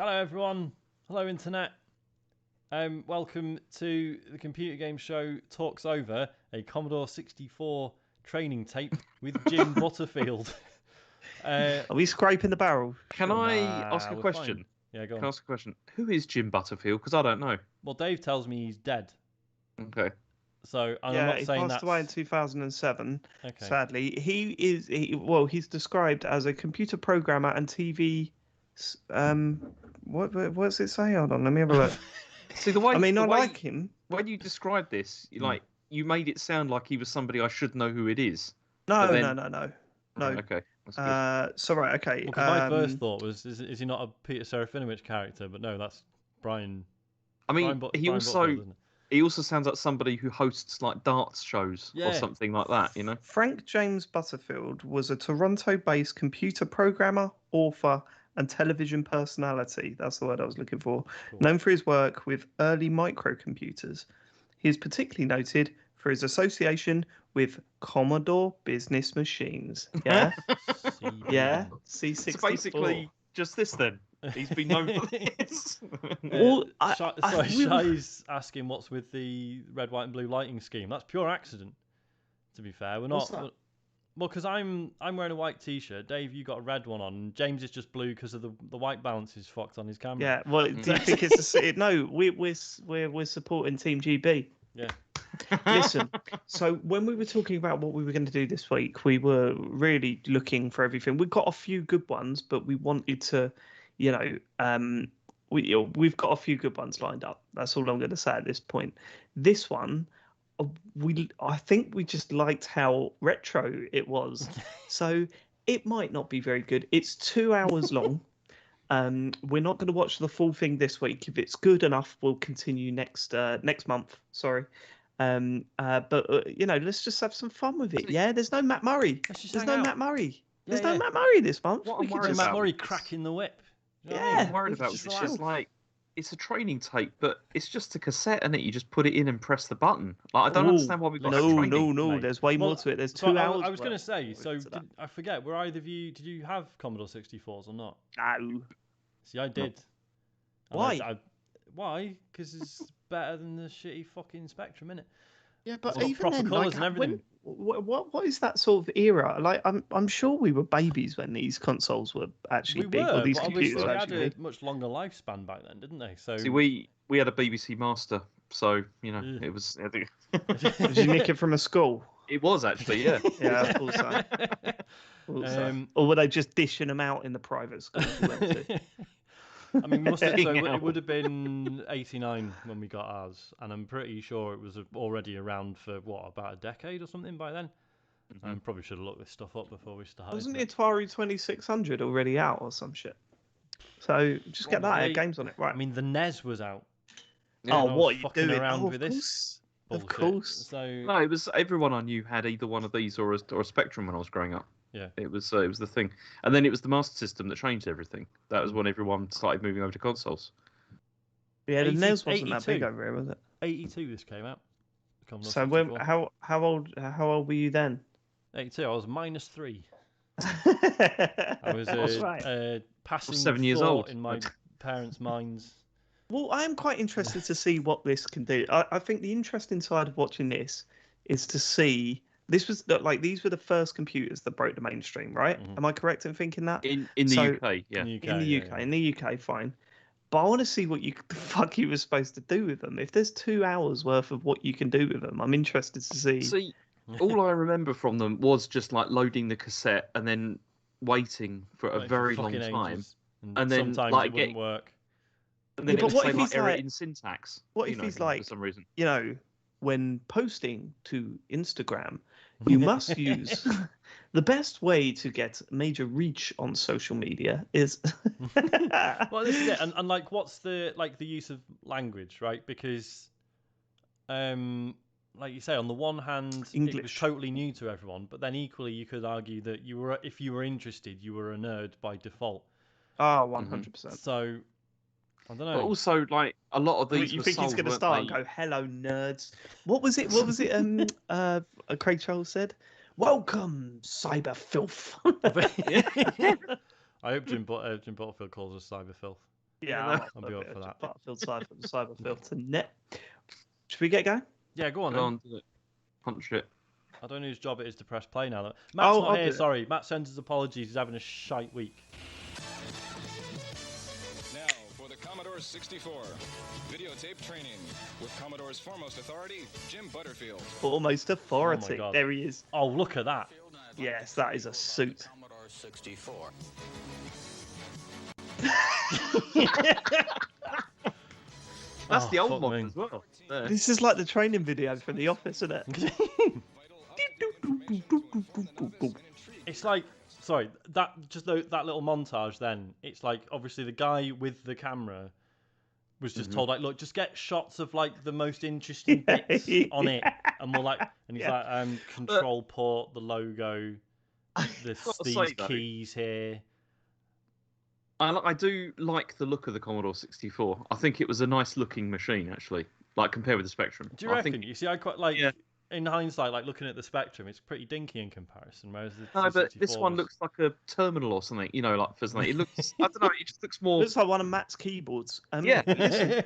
Hello everyone. Hello internet. Welcome to the computer game show Talks Over, a Commodore 64 training tape with Jim Butterfield. Are we scraping the barrel? Can I ask a we're question? fine. Yeah, go Can I on. ask a question? Who is Jim Butterfield? Because I don't know. Well, Dave tells me he's dead. Okay. So I'm Yeah, not he saying passed away in 2007. Okay. Sadly, he's described as a computer programmer and TV. What's it say? Hold on, let me have a look. See the way. I mean, I the way, like him. When you described this, you made it sound like he was somebody I should know who it is. No. Right, okay. That's good. So right, okay. Well, 'cause my first thought was, is he not a Peter Serafinovich character? But no, that's Brian. I mean, Brian he Butterfield, isn't it? he also sounds like somebody who hosts like darts shows or something like that. You know. Frank James Butterfield was a Toronto-based computer programmer, author, and television personality. That's the word I was looking for. Cool. Known for his work with early microcomputers. He is particularly noted for his association with Commodore business machines. Yeah? Yeah? C64. So basically, just this then. He's been known for this. Shai's asking what's with the red, white, and blue lighting scheme. That's pure accident. To be fair, we're not. Well, because I'm wearing a white T-shirt. Dave, you got a red one on. James is just blue because of the white balance is fucked on his camera. Yeah. Well, do you think it's no? We're supporting Team GB. Yeah. Listen, so when we were talking about what we were going to do this week, we were really looking for everything. We've got a few good ones, but we wanted to, we've got a few good ones lined up. That's all I'm going to say at this point. This one, I think we just liked how retro it was. So it might not be very good. It's 2 hours long. We're not going to watch the full thing this week. If it's good enough, we'll continue next month. Sorry. Let's just have some fun with it. Yeah, there's no Matt Murray. There's no Matt Murray. There's no Matt Murray this month. What I'm worried about, Matt Murray cracking the whip. Yeah, I'm worried about. It's just like it's a training tape, but it's just a cassette, and you just put it in and press the button. Like I don't understand why we've got No. There's way more to it. There's 2 hours. I was going to say. So I forget. Were either of you? Did you have Commodore 64s or not? No. See, I did. Why? Why? Because it's better than the shitty fucking Spectrum, innit? Yeah, but it's even proper then, colours and everything. What is that sort of era? Like, I'm sure we were babies when these consoles were actually big, or these computers they actually had a much longer lifespan back then, didn't they? So see, we had a BBC Master, so it was. I think... Did you nick it from a school? It was actually, yeah. Yeah, of course. Or were they just dishing them out in the private schools you went to? I mean, it would have been 89 when we got ours, and I'm pretty sure it was already around for about a decade or something by then. I probably should have looked this stuff up before we started. Wasn't the Atari 2600 already out or some shit? So just get that games on it, right? I mean, the NES was out. Yeah, what are you doing? Around with this bullshit. Of course. So no, it was everyone I knew had either one of these or a Spectrum when I was growing up. Yeah, it was the thing, and then it was the Master System that changed everything. That was when everyone started moving over to consoles. Yeah, the NES wasn't that big over here, was it? 82 this came out. So how old were you then? 82. I was -3. I was passing 7 years old in my parents' minds. Well, I am quite interested to see what this can do. I think the interesting side of watching this is to see. These were the first computers that broke the mainstream, right? Mm-hmm. Am I correct in thinking that? In the UK, yeah. In the UK, fine. But I want to see what the fuck you were supposed to do with them. If there's 2 hours worth of what you can do with them, I'm interested to see. See, all I remember from them was just like loading the cassette and then waiting for a very long time, and then sometimes it wouldn't work. And then it would say like error in syntax. What if he's like, for some reason, when posting to Instagram, you must use the best way to get major reach on social media is. Well, this is it, and like, what's the use of language, right? Because, like you say, on the one hand, English. It was totally new to everyone, but then equally, you could argue that if you were interested, you were a nerd by default. Oh, 100%. So. I don't know. But also, like a lot of these, you think he's going to start and go, "Hello, nerds." What was it? Craig Charles said, "Welcome, cyber filth." I hope Jim Butterfield calls us cyber filth. Yeah, I'll be up for that. Butterfield cyberfilter.net. Should we get going? Yeah, go on Go then. on, do it. Punch it. I don't know whose job it is to press play now. Though. Matt's not here, sorry. Matt sends his apologies. He's having a shite week. Now for the Commodore 64. Videotape training with Commodore's foremost authority, Jim Butterfield. Foremost authority. Oh, there he is. Oh, look at that. Yes, that is a suit. Commodore 64. That's the old fuck mod me. as well. There. This is like the training video for The Office, isn't it? It's like, sorry, that little montage. Then it's like obviously the guy with the camera was just told like, look, just get shots of like the most interesting bits on it, and we're like, and he's like, control port, the logo, these keys here. I do like the look of the Commodore 64. I think it was a nice looking machine, actually. Like compared with the Spectrum. Do you reckon? You see, I quite like. Yeah. In hindsight, like looking at the Spectrum, it's pretty dinky in comparison. Whereas the but this one looks like a terminal or something. You know, like for something. It looks. I don't know. It just looks more. Looks like one of Matt's keyboards. Yeah. Listen,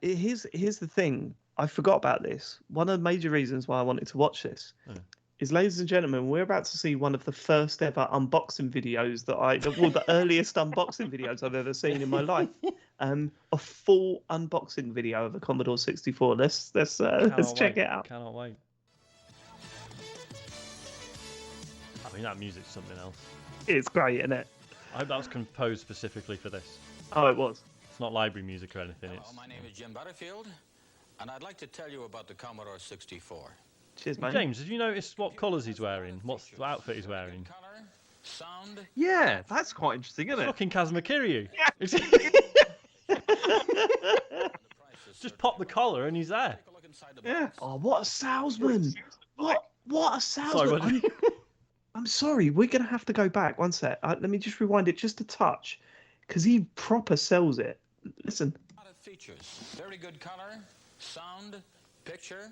here's the thing. I forgot about this. One of the major reasons why I wanted to watch this is, ladies and gentlemen, we're about to see one of the first ever unboxing videos the earliest unboxing videos I've ever seen in my life. A full unboxing video of a Commodore 64. Let's check it out. Cannot wait. I mean, that music's something else. It's great, isn't it? I hope that was composed specifically for this. Oh, it was. It's not library music or anything. Hello, my name is Jim Butterfield, and I'd like to tell you about the Commodore 64. Cheers, mate. James, have you noticed what colours he's wearing? What outfit he's wearing? Color, sound. Yeah, that's quite interesting, isn't it? Fucking Kazuma-Kiryu. Just pop the collar and he's there. Yeah. Oh, what a salesman! What a salesman! Sorry, I'm sorry. We're gonna have to go back. One sec. Let me just rewind it just a touch, because he proper sells it. Listen. A lot of features. Very good color, sound, picture,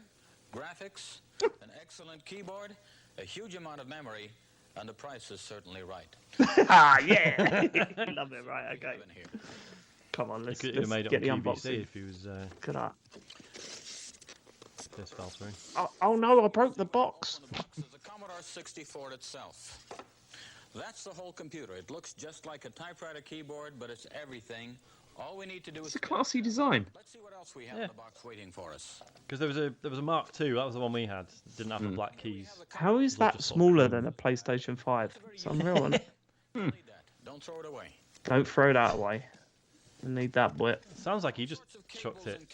graphics, an excellent keyboard, a huge amount of memory, and the price is certainly right. Yeah. Love it. Right. Okay. Come on, let's He could have made it get the on QVC unboxing. if he was. Look at that. This fell through. Oh no! I broke the box. The box is the Commodore 64 itself. That's the whole computer. It looks just like a typewriter keyboard, but it's everything. All we need to do is. It's a classy design. Let's see what else we have in the box waiting for us. Because there was a Mark II. That was the one we had. It didn't have the black keys. How is that smaller than a PlayStation 5? It's unreal, isn't it? Don't throw it away. Don't throw that away. I need that bit. Sounds like he just chucked it.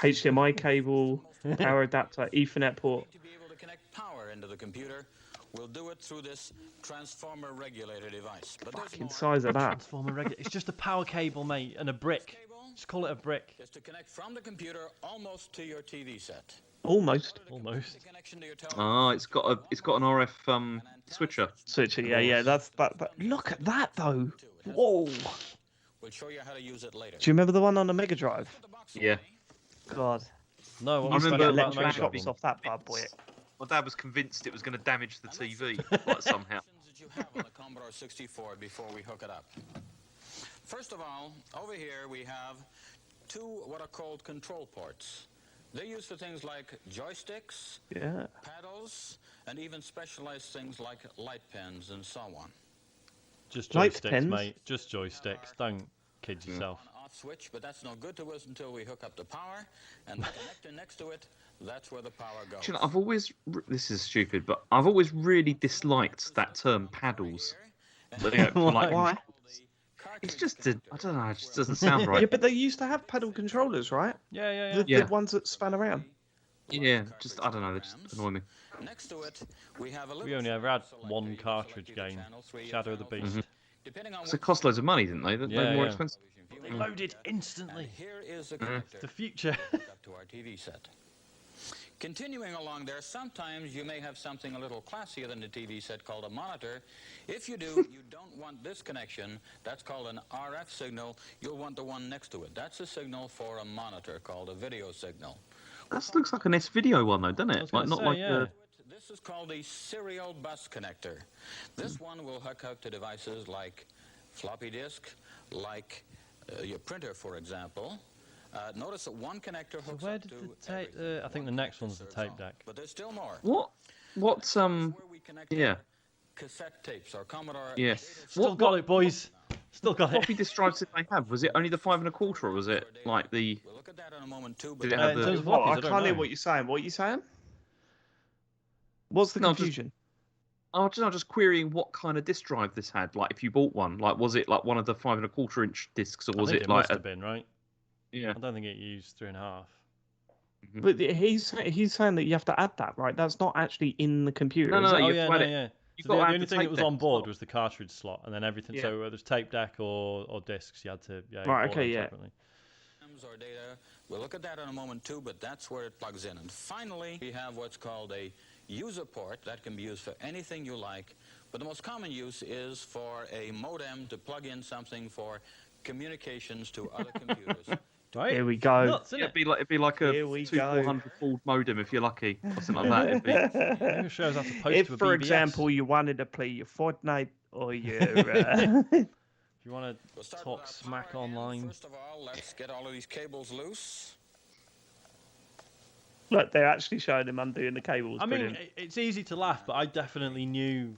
HDMI cable, power adapter, Ethernet port. To be able to connect power into the computer, we'll do it through this transformer regulator device. But Fucking size of that. Transformer regular. It's just a power cable, mate, and a brick. Just call it a brick. Is to connect from the computer almost to your TV set. Almost. Almost. It's got an RF switcher. Switcher, yeah. That's that. Look at that though. Whoa. We'll show you how to use it later. Do you remember the one on the Mega Drive? Yeah. God. No, I remember electric shocks off that bad boy. My dad was convinced it was going to damage the TV, like somehow. That you have on the Commodore 64 before we hook it up. First of all, over here we have two what are called control ports. They're used for things like joysticks, paddles, and even specialized things like light pens and so on. Just joysticks, mate. Just joysticks. Don't kid yourself. On-off switch, but that's no good to us until we hook up the power, and the connector next to it, that's where the power goes. You know, I've always, this is stupid, but I've always really disliked that term paddles. Why? It's just, I don't know, it just doesn't sound right. Yeah, but they used to have pedal controllers, right? Yeah. The ones that span around. Yeah, just, I don't know, they just annoy me. Next to it, we have a We only ever had one cartridge game, Shadow of the Beast. So it cost loads of money, didn't they? They were more expensive. They loaded instantly. Here is the connector. The future. Up to our TV set. Continuing along there, sometimes you may have something a little classier than the TV set called a monitor. If you do, you don't want this connection. That's called an RF signal. You'll want the one next to it. That's a signal for a monitor called a video signal. That looks like an S-video one, though, doesn't it? Like, not like the... This is called a serial bus connector. This one will hook up to devices like floppy disk, like your printer, for example, notice that one connector hooks Where up did to the tape? every I think the one next connector one's the serves tape all. deck. But there's still more. What's Where we connect yeah. our cassette tapes or Commodore. Yeah. Still got it, boys. Still got What it. floppy disk drives did they have? Was it only the 5 1/4, or was it like the? We'll look at that in a moment too. Did But it have in the? terms of What? floppies, I I don't can't hear know. what you're saying. What are you saying? What's the No, I'm just- confusion? I'm just querying what kind of disk drive this had. Like, if you bought one, like, was it like one of the 5 1/4-inch discs, or I was think it it like must have been, right? Yeah. I don't think it used 3.5. But he's saying that you have to add that, right? That's not actually in the computer. No, is no, it? Oh you yeah, have no, to add it. yeah. You've So got to the add only the thing that tape was deck on as board well. was the cartridge slot, and then everything. Yeah. So whether it was tape deck or discs, you had to Right, order okay, them yeah. separately. or data. We'll look at that in a moment too, but that's where it plugs in. And finally, we have what's called a user port that can be used for anything you like. But the most common use is for a modem to plug in something for communications to other computers. Right? Here we go. Nuts, isn't Yeah, it? it'd be like a Here we 2400 Ford modem if you're lucky, or something like that. It'd be, It shows how to post If, to a for BBS. example, you wanted to play your Fortnite or your... If you want We'll to start talk with our smack power hand. online. First of all, let's get all of these cables loose. Look, they're actually showing him undoing the cables. I mean, Brilliant. it's easy to laugh, but I definitely knew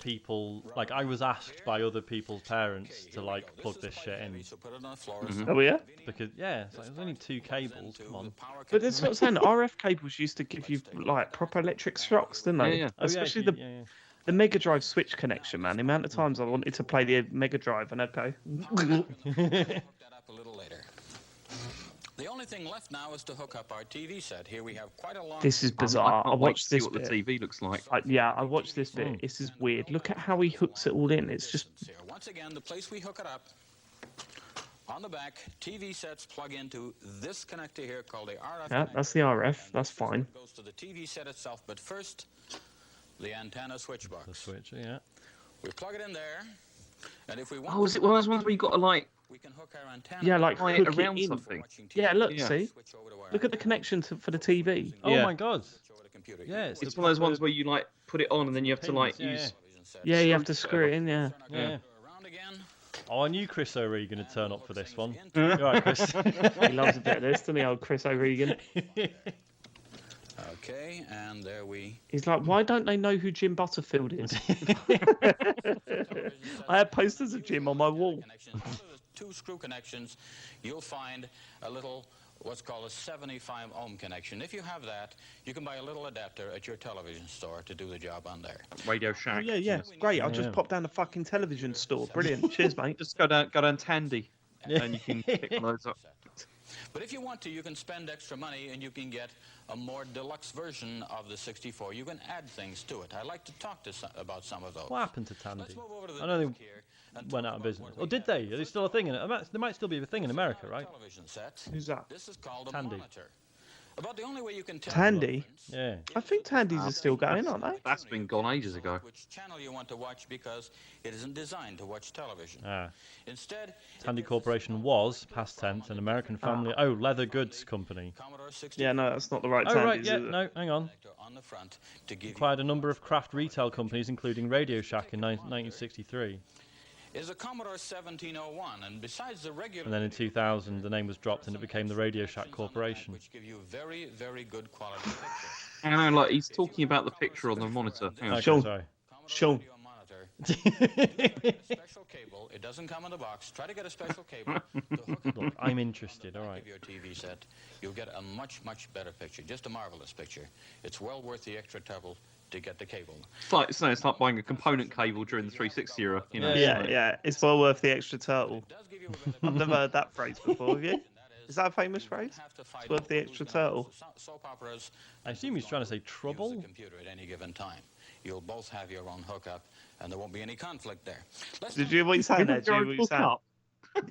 people. Like, I was asked by other people's parents Okay, to here we like go. plug is this quite shit heavy, in so put it on the floor. Oh, yeah? because it's like there's only 2 cables. Come on. But that's what I'm saying. RF cables used to give you like proper electric shocks, didn't they? Yeah, yeah. Oh, Especially yeah, the the Mega Drive switch connection, man. The amount of times I wanted to play the Mega Drive and I'd go. Hook that up a little later. The only thing left now is to hook up our TV set. Here we have quite a long. This is I bizarre. I can't wait to watched see this what the bit. TV looks like. I watched this bit. This is weird. Look at how he hooks it all in. It's just Here. Once again, the place we hook it up. On the back, TV sets plug into this connector here called the RF. yeah, connector, that's the RF. and That's this is what fine. goes to the TV set itself, but first, the antenna switch The box. switch, yeah. We plug it in there, and if we want, Oh, is it one of those ones where you got to like? we can hook our antenna. Yeah, like Tie it hook around it in. something. Watching TV. Yeah, look, Yeah. see. Switch over to our Look at the connection for the TV. Oh Yeah. my god. switch over to computer. Yeah, it's It's the one of those ones proper- where you like put it on and then you have to pins, like yeah, use. Television set. Yeah, you have to Screw screw it in. Yeah. Turn our Yeah. computer around again. Oh, I knew Chris O'Regan would turn up for this one. Into- You all right, Chris? He loves a bit of this, doesn't he, old Chris O'Regan? Okay, and there we. He's like, why don't they know who Jim Butterfield is? I have posters of Jim on my wall. Connections. Under the 2 screw connections, you'll find a little what's called a 75 ohm connection. If you have that, you can buy a little adapter at your television store to do the job on there. Radio Oh, Shack. yeah. Great. I'll just Yeah. pop down the fucking television store. Brilliant. Cheers, mate. Just go down Tandy, and you can pick one of those up. But if you want to, you can spend extra money and you can get a more deluxe version of the 64. You can add things to it. I'd like to talk to about some of those. What happened to Tandy? Let's move over to the I know desk they here and went talk out of about business. what Or we did have. they? Are they still a thing? There might still be a thing in America, right? Television set. Who's that? This is called a Tandy. monitor. About the only way you can tell Tandy? the Yeah. I think Tandy's are still going, aren't they? That's been gone ages ago. which channel you want to watch because it isn't designed to watch television. Ah. Instead, Tandy Corporation was, past tense, an American family. Oh, leather goods company. Commodore 64 Yeah, no, that's not the right Oh, Tandy's, right, yeah, is it? no, hang on. connector on the front to give you Acquired a number of craft retail companies, including Radio Shack in 1963. is a Commodore 1701, and besides the regular And then in 2000, the name was dropped and it became the Radio Shack Corporation. which give you very, very good quality picture. I know, like he's talking about the picture on the monitor. Hang on. Okay, Sean. sorry. Commodore Sean. video monitor. Do get a special cable. It doesn't come in the box. Try to get a special cable to hook up Look, I'm interested, all right. of your TV set. You'll get a much, much better picture. Just a marvelous picture. It's well worth the extra trouble to get the cable. It's like buying a component cable during the 360 era. You know. Yeah. Yeah. It's well worth the extra turtle. It does give you a better I've never heard that phrase before, have you? and that Is that a famous phrase? have to fight It's worth the over extra who's gonna turtle. use the soap operas. I assume he's trying to say Use the trouble. computer at any given time. You'll both have your own hookup, and there won't be any conflict there. Let's Did you hear what he's saying there? Did you hear what he was saying? Up.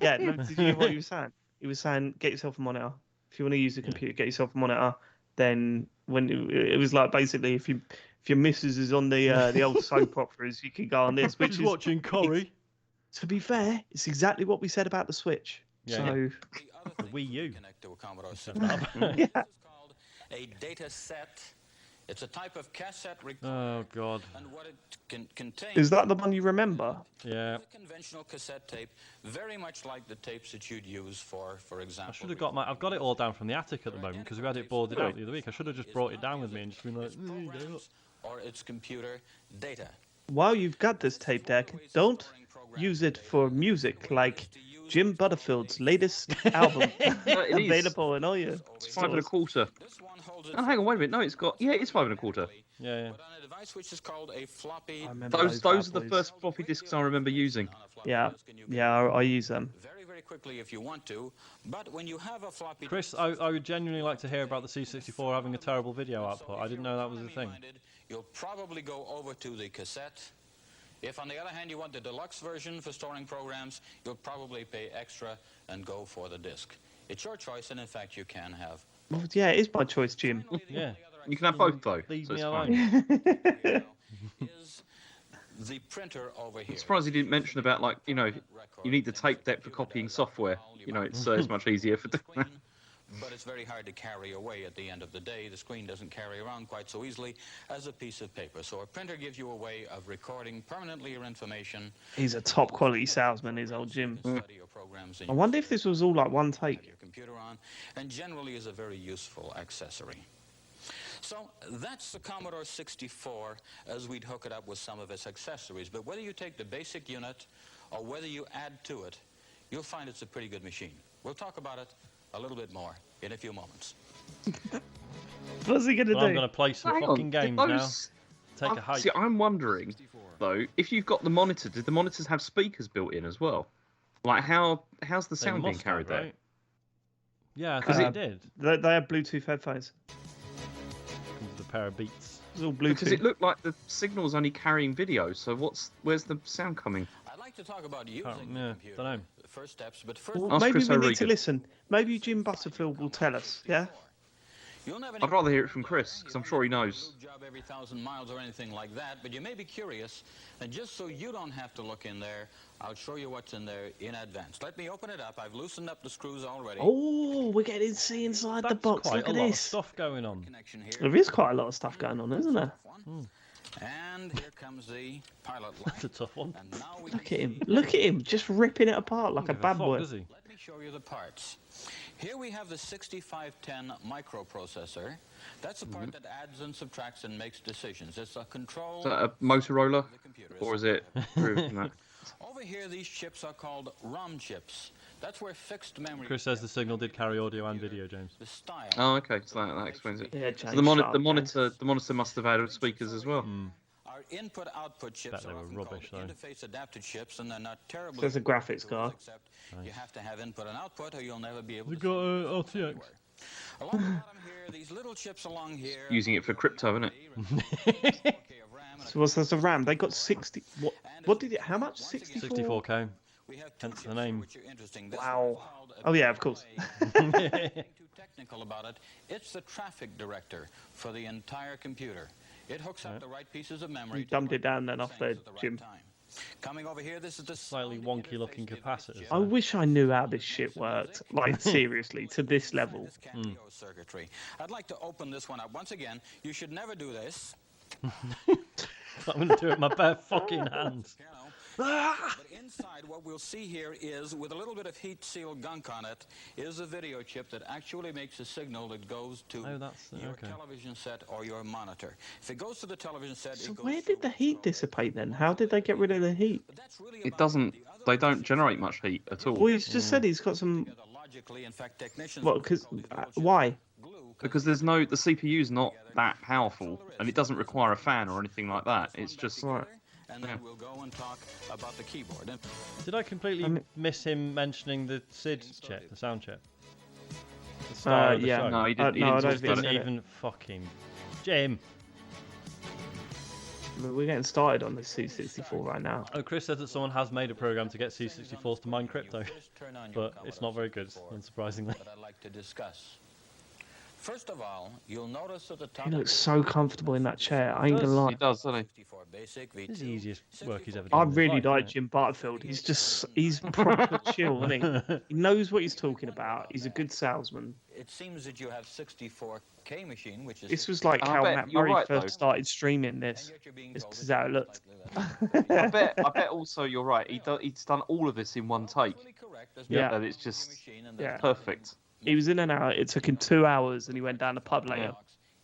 Yeah, no, did you hear what he was saying? He was saying, get yourself a monitor. If you want to use the computer, get yourself a monitor. Then when it was like basically if your missus is on the old soap operas, you can go on this. Which He's is, watching Corrie. to be fair, it's exactly what we said about the Switch. Yeah. So The other The thing Wii you U. connect to a Commodore 64. yeah, This is called a data set. It's a type of cassette recorder. Oh God. And what it contains. Is that the one you remember? Yeah. A conventional cassette tape, very much like the tapes that you'd use for example. I should have got I've got it all down from the attic at the moment because we had it boarded out the other week. I should have just brought it down with me and just been like, or its computer data. While you've got this tape deck, don't use it for music like Jim Butterfield's latest album. Available in all your It's 5 1/4. Oh, hang on, wait a minute. No, it's 5 1/4. Yeah. But on a device which is called a floppy. Those are the first floppy disks I remember using. Yeah, I use them. Very, very quickly if you want to. But when you have a floppy Chris, I would genuinely like to hear about the C64 having a terrible video output. I didn't know that was a thing. You'll probably go over to the cassette. If, on the other hand, you want the deluxe version for storing programs, you'll probably pay extra and go for the disc. It's your choice, and in fact, you can have. Well, yeah, it is my choice, Jim. Yeah. You can have both, though. Leave So me it's alone. fine. Is the printer over here. I'm surprised he didn't mention about, like, you need the tape deck for copying software. It's much easier for doing that. But it's very hard to carry away at the end of the day. The screen doesn't carry around quite so easily as a piece of paper. So a printer gives you a way of recording permanently your information. He's a top quality salesman, is old Jim. Study your programs I wonder if this was all like one take. your computer on, and generally is a very useful accessory. So that's the Commodore 64 as we'd hook it up with some of its accessories. But whether you take the basic unit or whether you add to it, you'll find it's a pretty good machine. We'll talk about it a little bit more in a few moments. What's he going to do? I'm going to play some Hang fucking on, games did now. those- Take a hike. See, I'm wondering, though, if you've got the monitor, did the monitors have speakers built in as well? Like, how's the They sound being must carried have, there? right? Yeah, I 'Cause think they did. They have Bluetooth headphones. The pair of Beats. It's all Because Bluetooth. it looked like the signal's only carrying video, so where's the sound coming? I'd like to talk about using yeah, the computer. dunno. The first steps, but first, Well, Ask maybe Chris we need to O'Regan. listen. Maybe Jim Butterfield will tell us, yeah? you'll never I'd rather hear it from Chris, because I'm sure he knows. job every 1,000 miles or anything like that, but you may be curious, and just so you don't have to look in there, I'll show you what's in there in advance. Let me open it up. I've loosened up the screws already. Oh, we're getting to see inside the That's box. quite Look a at lot of this. stuff going on. Connection here. There is quite a lot of stuff going on, isn't there? And here comes the pilot light. That's a tough one. And now we Look can at him. see- Look at him. Just ripping it apart like a Give a bad fuck, boy. does he? Let me show you the parts. Here we have the 6510 microprocessor. That's the part that adds and subtracts and makes decisions. It's a control. Is that a Motorola, of the computer. or is it? No. Over here, these chips are called ROM chips. That's where fixed memory. Chris says the signal did carry audio and video, James. The style. Oh, okay, so that explains it. Yeah, So James, the shut up, monitor must have had speakers as well. Our input-output chips Bet they are were often rubbish, called though. interface adapter chips, and they're not terribly. There's a graphics card. Except you have to have input and output, or you'll never be able We to. got see RTX. Along the bottom here, these little chips along here. Using it for crypto, isn't it? 4K of RAM and a So what's the RAM? They got 60. What did it? How much? 64. 64K. We have two Hence the chips name. which are interesting. This Wow. one's called a Oh yeah, of course. Nothing too technical about it. It's the traffic director for the entire computer. It hooks up the right pieces of memory. You to dumbed the it down right then off things there, at the right Jim. time. Coming over here, this is the Slightly sound wonky interface looking device capacitors. chip. I wish I knew how this shit worked. Like seriously, to this level. This Casio circuitry. I'd like to open this one up. Once again, you should never do this. I'm going to do it with my bare fucking hands. You know. But inside, what we'll see here is, with a little bit of heat-sealed gunk on it, is a video chip that actually makes a signal that goes to Oh, that's your okay. television set or your monitor. If it goes to the television set, So it goes where through did the heat dissipate then? How did they get rid of the heat? But that's really It about doesn't. the other They don't pieces generate much heat at all. Well, he's just said he's got some. together logically. In fact, technicians What? will Because call these little chips why? glue, Because the CPU's not that powerful, and it doesn't require a fan or anything like that. It's just Right. and then we'll go and talk about the keyboard. And Did I completely I mean- miss him mentioning the SID chip, the sound chip? The star of the Yeah. show? no, he didn't. He no, I didn't don't talk think about Didn't it. even fucking... Jim! I mean, we're getting started on this C64 right now. Oh, Chris says that someone has made a program to get C64s to mine crypto, Just turn on your but it's not very good, Commodore 64 unsurprisingly. that I'd like to discuss. First of all, you'll notice that the top He looks so comfortable in that chair. I ain't gonna lie. He does, doesn't he? 64 basic, This is the V2, easiest work he's ever I done. in his really life, like isn't it? Jim Butterfield. He's proper chill, isn't he? He knows what he's talking about. He's a good salesman. It seems that you have 64K machine, which is This was like I how bet Matt you're Murray right, first though. started streaming and this. yet you're being This told is that how it it's looked. likely that- I bet also you're right. He's done all of this in one take. Absolutely correct. There's Yeah. no And it's your just machine and yeah. there's perfect. He was in an hour. It took him 2 hours, and he went down the pub later. Yeah.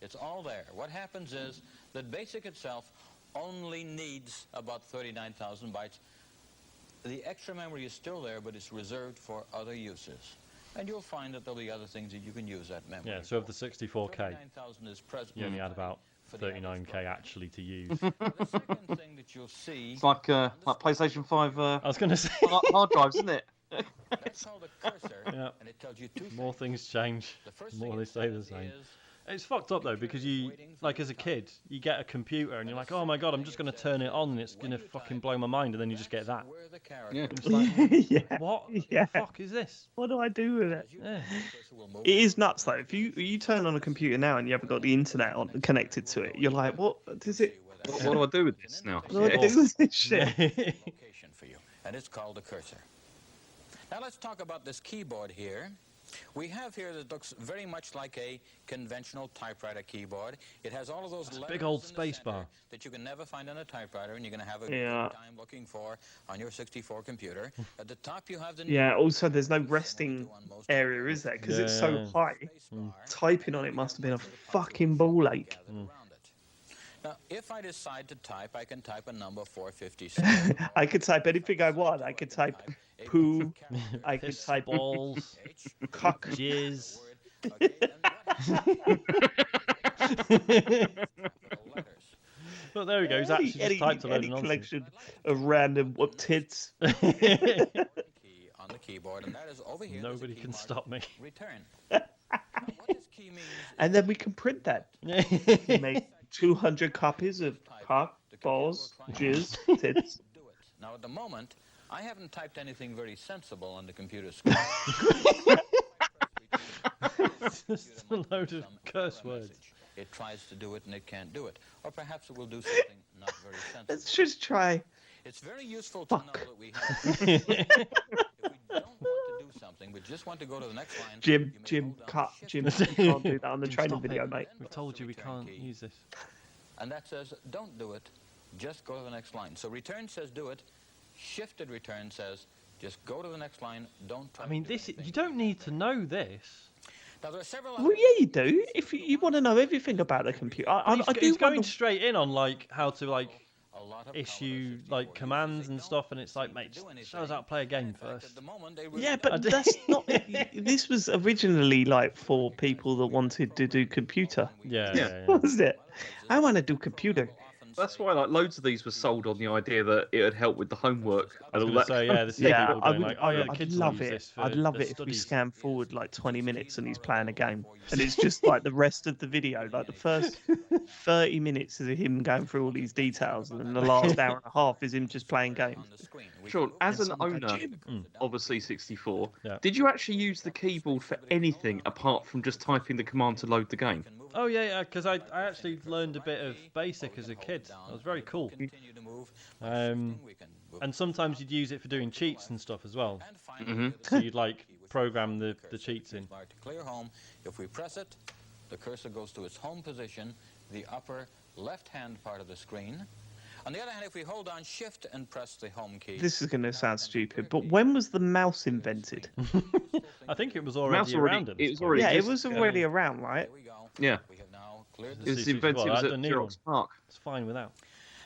It's all there. What happens is that BASIC itself only needs about 39,000 bytes. The extra memory is still there, but it's reserved for other uses. And you'll find that there'll be other things that you can use that memory. Yeah, so of the 64K, 39,000 is present. you only had about 39K actually to use. The second thing that you'll see, It's like PlayStation 5 I was going to say, hard drives, isn't it? that's called a cursor, Yeah. and it tells you two more things change, The first the thing more they it stay the says same. is, It's fucked up though, because you, like as a kid, you get a computer and you're like, oh my god, I'm just going to turn it on and it's going to fucking blow my mind, and then you just get that. where the character Yeah. It's like, Yeah. what Yeah. the fuck is this? What do I do with it? Yeah. will move. It is nuts though. If you turn on a computer now and you haven't got the internet on connected to it, you're like, what does it? What do I do with this now? What do I do with this shit? Location for you, and it's called a cursor. Now let's talk about this keyboard here. We have here that looks very much like a conventional typewriter keyboard. It has all of those That's a letters big old in the space center bar. that you can never find on a typewriter, and you're going to have a Yeah. good time looking for on your 64 computer. At the top you have the Yeah. Also, there's no resting area, is there? Because it's so Yeah. high. Typing on it must have been a fucking ball ache. around it. Now, if I decide to type, I can type a number 456. I could type anything I want. I could type poo. I could Piss, type balls, cock. jizz. But there we go. He's actually just typed a load Any of nonsense. collection of random whoop tits. Key on the keyboard, and that is over here. there's a Nobody key can marked stop me. Return. Now, what this key means And then we can print that. We make 200 copies of cock, balls, jizz, tits. do it. Now, at the moment, I haven't typed anything very sensible on the computer screen. Just a load of curse words. It tries to do it and it can't do it. Or perhaps it will do something not very sensible. Let's just try. It's very useful to know Fuck. that we have. If we don't want to do something, but just want to go to the next line. Jim, you may hold down cut. Shift Jim, and you can't do that on the Jim, training stop video, it. mate. We've told you we Return can't key. use this. And that says, don't do it, just go to the next line. So return says do it, shifted return says, just go to the next line, don't try I mean, to do this anything. you don't need to know this. Now, there are several Well, yeah, you do. If you want to know everything about the computer, I He's, do he's going wonder- straight in on like how to like a lot of issue colors, like 64 commands uses. and They stuff, and it's like, don't mate, do just show us how to anything. play a game In fact, first. at the moment, they really Yeah, don't. but that's not. This was originally like for people that wanted to do computer, Yeah, Yeah. yeah. wasn't it? I want to do computer. That's why like loads of these were sold on the idea that it would help with the homework I was and all gonna that. say, yeah, the same Yeah, people I going would. like, oh yeah, the I'd kids will love use it. this for I'd love their it if we studies. scan forward like 20 minutes and he's playing a game, and it's just like the rest of the video, like the first 30 minutes is him going through all these details, and then the last hour and a half is him just playing games. On the screen. We Sean, can as an someone go, owner "Jim." of a C64, Yeah. did you actually use the keyboard for anything apart from just typing the command to load the game? Oh yeah, yeah, because I actually learned a bit of BASIC as a kid. That was very cool. continue to move. Um, and sometimes you'd use it for doing cheats and stuff as well. And finally, So you'd like program the cheats in. bar to clear home. If we press it, the cursor goes to its home position, the upper left-hand part of the screen. On the other hand, if we hold on Shift and press the home key, This is going to sound stupid, but when was the mouse invented? I think it was Mouse already around at it this was point. already Yeah, it just, was already around, right? there we go. Yeah, We have now cleared The the it was C64, invented. It was that at didn't Xerox Park. It's fine without.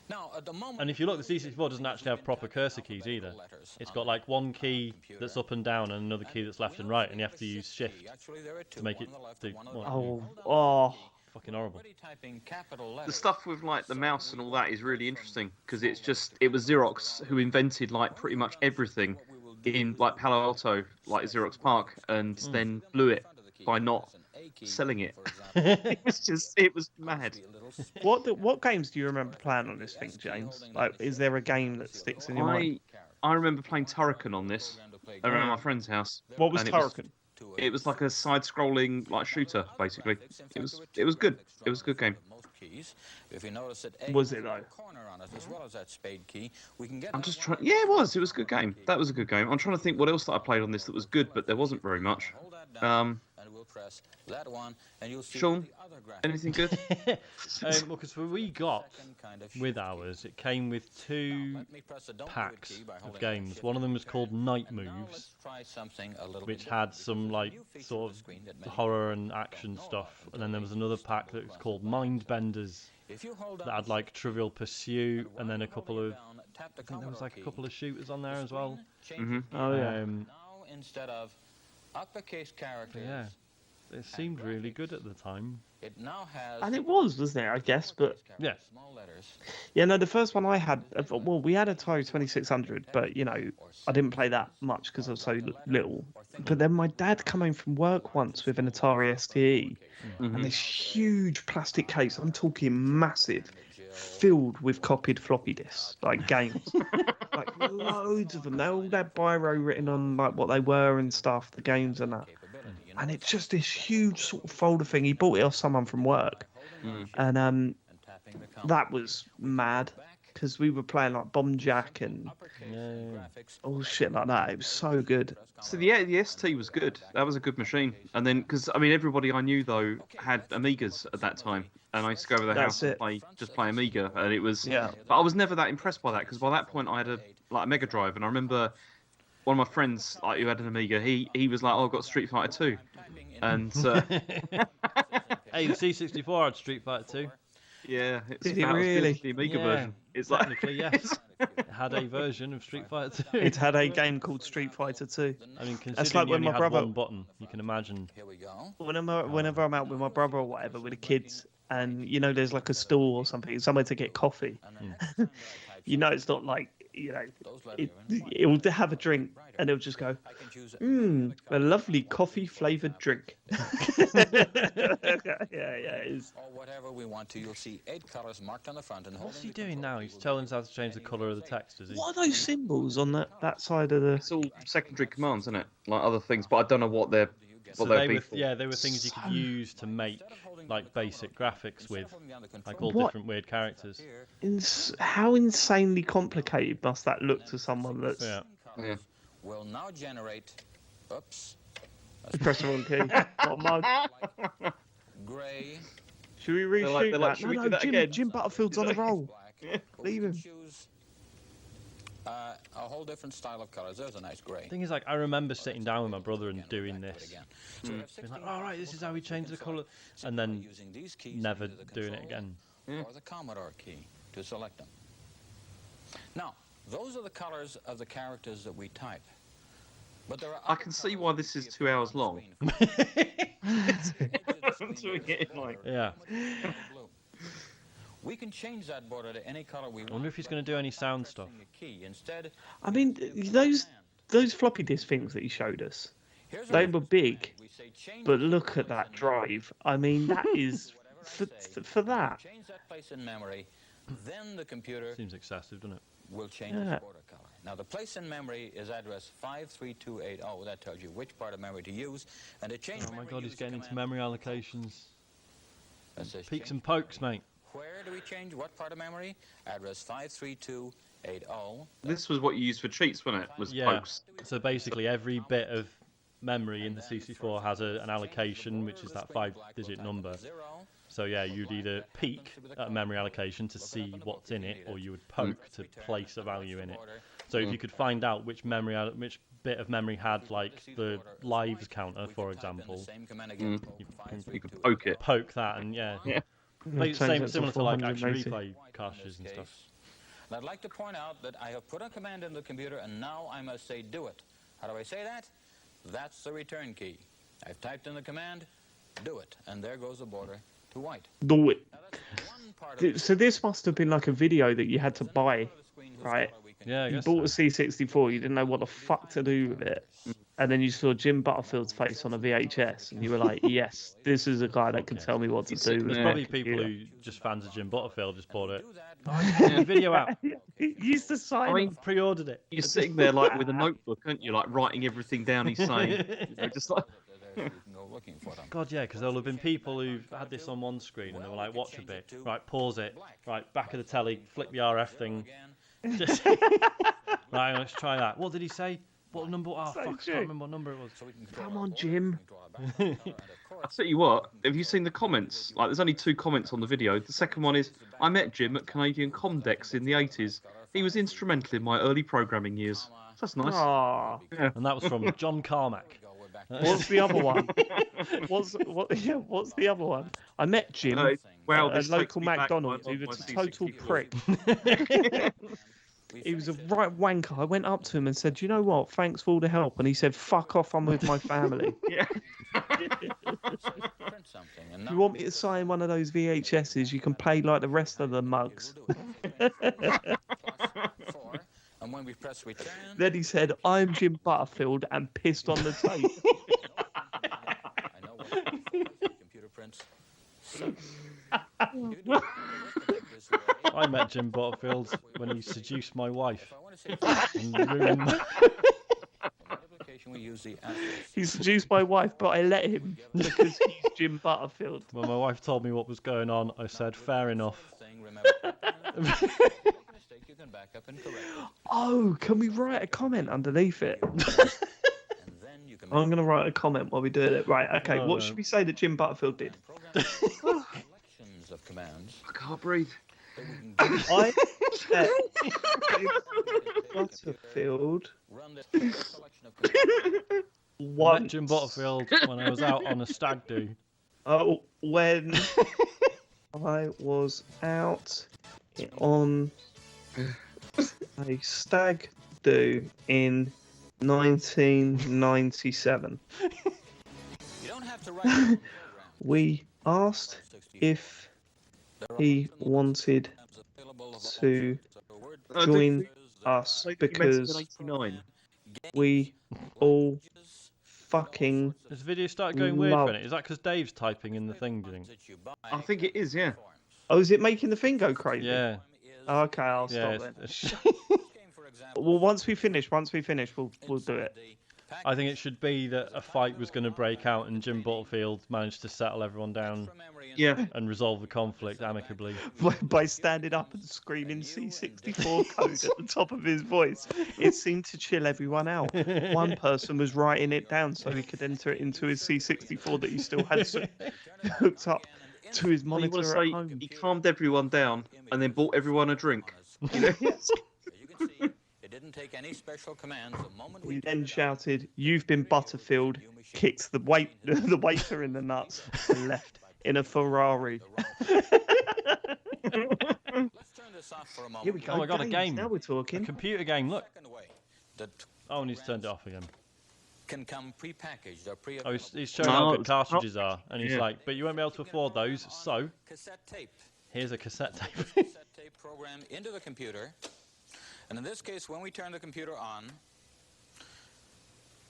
Now, at the moment, And if you look, the C64 doesn't actually have proper cursor keys either. It's got like one key that's up and down and another key that's left and right, and you have to use Shift actually, there are two, to make one it on the left do. and one on the Well, right. Oh, fucking horrible. Already typing capital The letters. stuff with like the mouse and all that is really interesting because it was Xerox who invented like pretty much everything in like Palo Alto, like Xerox Park, and then blew it by not selling it. it was mad. what games do you remember playing on this thing, James? Like, is there a game that sticks in your mind? I remember playing Turrican on this around my friend's house. What was and it Turrican? It was like a side-scrolling like shooter, basically. It was good. It was a good game. Was it though? I'm just trying. Yeah, it was. It was a good game. That was a good game. I'm trying to think what else that I played on this that was good, but there wasn't very much. Sean, anything good? Well, because we got with ours, it came with 2 packs of games. One of them was called Night Moves, which had some like sort of horror and action stuff, and then there was another pack that was called Mind Benders that had like Trivial Pursuit, and then a couple of I think there was like a couple of shooters on there as well. Oh yeah. Instead of uppercase characters. Yeah. It seemed really good at the time. It now has, And it was, wasn't it? I guess, but yeah. Yeah, no, the first one I had, well, we had a Atari 2600, but you know, I didn't play that much because I was so little. But then my dad came home from work once with an Atari STE, and this huge plastic case, I'm talking massive, filled with copied floppy disks, like games, like loads of them. They all had biro written on like what they were and stuff, the games and that. And it's just this huge sort of folder thing. He bought it off someone from work, and that was mad because we were playing like Bomb Jack and all shit like that. It was so good. So the ST was good. That was a good machine. And then because I mean everybody I knew though had Amigas at that time, and I used to go over their house and play Amiga, and it was. Yeah. But I was never that impressed by that because by that point I had a Mega Drive, and I remember. One of my friends, like who had an Amiga, he was like, "Oh, I've got Street Fighter 2," and hey, the C64 had Street Fighter 2. Yeah, Did it really? The Amiga Yeah, version. It's technically yes. It had a version of Street Fighter 2. It had a game called Street Fighter 2. I mean, considering That's like you when only my had brother. one button, you can imagine. Here we go. Whenever I'm out with my brother or whatever with the kids, and you know there's like a stall or something, somewhere to get coffee. You know it's not like it will have a drink and it'll just go, a lovely coffee flavored drink. It is. Or whatever we want to. You'll see 8 colors marked on the front. And What's he doing now? He's telling us how to change the colour of the text, is he? What are those symbols on that side of the? It's all secondary commands, isn't it? Like other things, but I don't know what they're. So they were things you could use to make like basic graphics with, like all different weird characters. How insanely complicated must that look to someone that's? Yeah. Will now generate. Oops. Press the wrong key. Not mug. Gray. Should we reshoot that? Should we do that again? Jim Butterfield's on a roll. Leave him. Choose a whole different style of colors. There's a nice gray. The thing is, like, I remember sitting down with my brother and doing this. Being like, all right, this is how we change the colour, and then never doing it again. Or the Commodore key to select them. Now, those are the colors of the characters that we type. But there are I can see why this is 2 hours long. Yeah. We can change that border to any color we want. I wonder if he's going to do any sound stuff. Instead, I mean, those floppy disk things that he showed us, they were big, but look at that drive. I mean, that is for that. Change that place in memory, then the computer Seems excessive, doesn't it? will change its border color. Now, the place in memory is address 53280. That tells you which part of memory to use, and to change. Oh my God, he's getting into memory allocations. Peaks Peaks and pokes, mate. Where do we change what part of memory? Address 53280. This was what you used for cheats, wasn't it? Was pokes. So basically, every bit of memory in the C64 has an allocation, which is that 5-digit number. So yeah, you'd either peek at a memory allocation to see what's in it, or you would poke to place a value in it. So if you could find out which bit of memory had like the lives counter, for example, You could poke it. poke that, and similar to like action replay caches and stuff. And I'd like to point out that I have put a command in the computer, and now I must say do it. How do I say that? That's the return key. I've typed in the command, do it, and there goes the border to white. Do it. So this must have been like a video that you had to buy, right? Yeah, I You guess bought so. a C64, you didn't know what the fuck to do with it, and then you saw Jim Butterfield's face on a VHS, and you were like, yes, this is a guy that can tell me what to do. There's with probably it. people who just fans of Jim Butterfield just bought it. The video out. He used to sign up. Pre-ordered it. You're sitting there like with a notebook, aren't you? Like writing everything down he's saying. Just like. God, yeah, because there'll have been people who've had this on one screen and they were like, watch a bit, right, pause it, right, back of the telly, flick the RF thing. Just... right, let's try that. What did he say? What number? Oh, fuck, I can't remember what number it was. Come on, Jim. I'll tell you what, have you seen the comments? Like, there's only 2 comments on the video. The second one is, I met Jim at Canadian Comdex in the 80s. He was instrumental in my early programming years. That's nice. Yeah. And that was from John Carmack. What's the other one? What's the other one? I met Jim at a local McDonald's. He was a total prick. He was a right wanker. I went up to him and said, "Do you know what? Thanks for all the help." And he said, "Fuck off, I'm with my family." Yeah. If you want me to sign one of those VHSs, you can pay like the rest of the mugs. Then he said, "I'm Jim Butterfield," and pissed on the tape. I met Jim Butterfield when he seduced my wife. And ruined... He seduced my wife, but I let him because he's Jim Butterfield. When my wife told me what was going on, I said, fair enough. Oh, can we write a comment underneath it? I'm going to write a comment while we do it. Right, okay, what should we say that Jim Butterfield did? I can't breathe. I met Butterfield I met Jim Butterfield when I was out on a stag do. Oh, when I was out on a stag do in 1997. We asked if he wanted to join us because we all fucking Has the video started going weird for it? Is that because Dave's typing in the thing, do you think? I think it is, yeah. Oh, is it making the thing go crazy? Yeah. Okay, I'll stop then. Well, once we finish, we'll do it. I think it should be that a fight was going to break out and Jim Butterfield managed to settle everyone down and resolve the conflict amicably. By standing up and screaming C64 code at the top of his voice. It seemed to chill everyone out. One person was writing it down so he could enter it into his C64 that he still had hooked up to his monitor at home. He calmed everyone down and then bought everyone a drink. You know? Take any special commands the moment we then shouted, "You've been Butterfield," kicked the waiter in the nuts, and left in a Ferrari. Let's turn this off for a moment. Here we go. Oh, I got a game. Now we're talking. A computer game, look. That Oh, and he's turned it off again. can come pre-packaged or pre. Oh, he's showing how good cartridges are. And he's like, but you won't be able to afford those, so cassette tape. here's a cassette tape. Cassette tape program into the computer. And in this case, when we turn the computer on,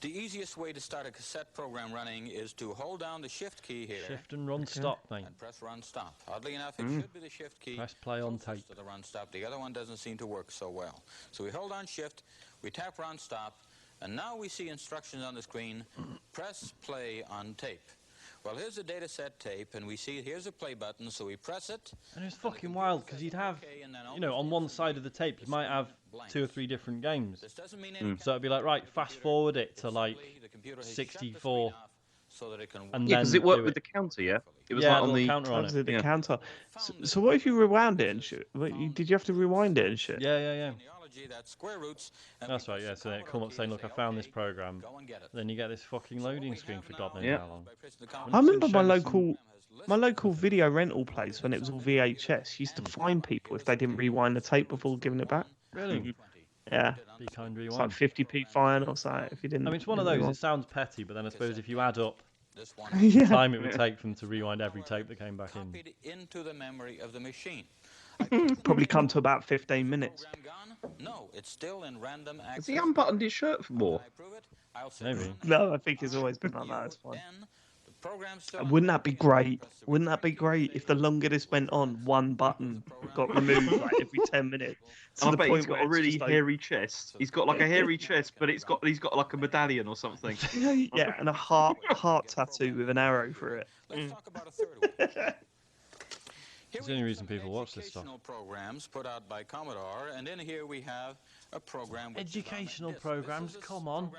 the easiest way to start a cassette program running is to hold down the shift key here. Shift and run stop, mate. And press run stop. Oddly enough, it should be the shift key. Press play on tape. To the run stop. The other one doesn't seem to work so well. So we hold on shift, we tap run stop, and now we see instructions on the screen. Press play on tape. Well, here's a data set tape, and we see here's a play button, so we press it. And it's fucking wild, because you'd have, you know, on one side of the tape, you might have 2 or 3 different games. This doesn't mean anything. So it'd be like, right, fast forward it to like 64. And yeah, because it worked with the counter, yeah? It was like on the counter on it. The counter. So what if you rewound it and shit? Did you have to rewind it and shit? Yeah. That's right, yeah. So then it come up saying, look, I found this program. Then you get this fucking loading screen for God knows how long. I remember my local video rental place when it was all VHS used to fine people if they didn't rewind the tape before giving it back. Really? Yeah. Be kind, It's rewind. like 50p fine or something if you didn't. I mean, it's one of those. It sounds petty, but then I suppose if you add up Yeah. the time it would take for them to rewind every tape that came back in. Into the memory of the machine. Probably come to about 15 minutes. No, it's still in random access. Has he unbuttoned his shirt for more? Maybe. No, I think it's always been like that. It's fine. Wouldn't that be great? Wouldn't that be great if the longer this went on, one button got removed like every 10 minutes? To And I the bet point he's got where a really it's just hairy chest. He's got like a hairy chest, but he's got like a medallion or something. yeah, and a heart tattoo with an arrow through it. Let's talk about a third one. It's the only reason people watch this stuff. Educational programs put out by Commodore, and then here we have a program. Educational programs, come on.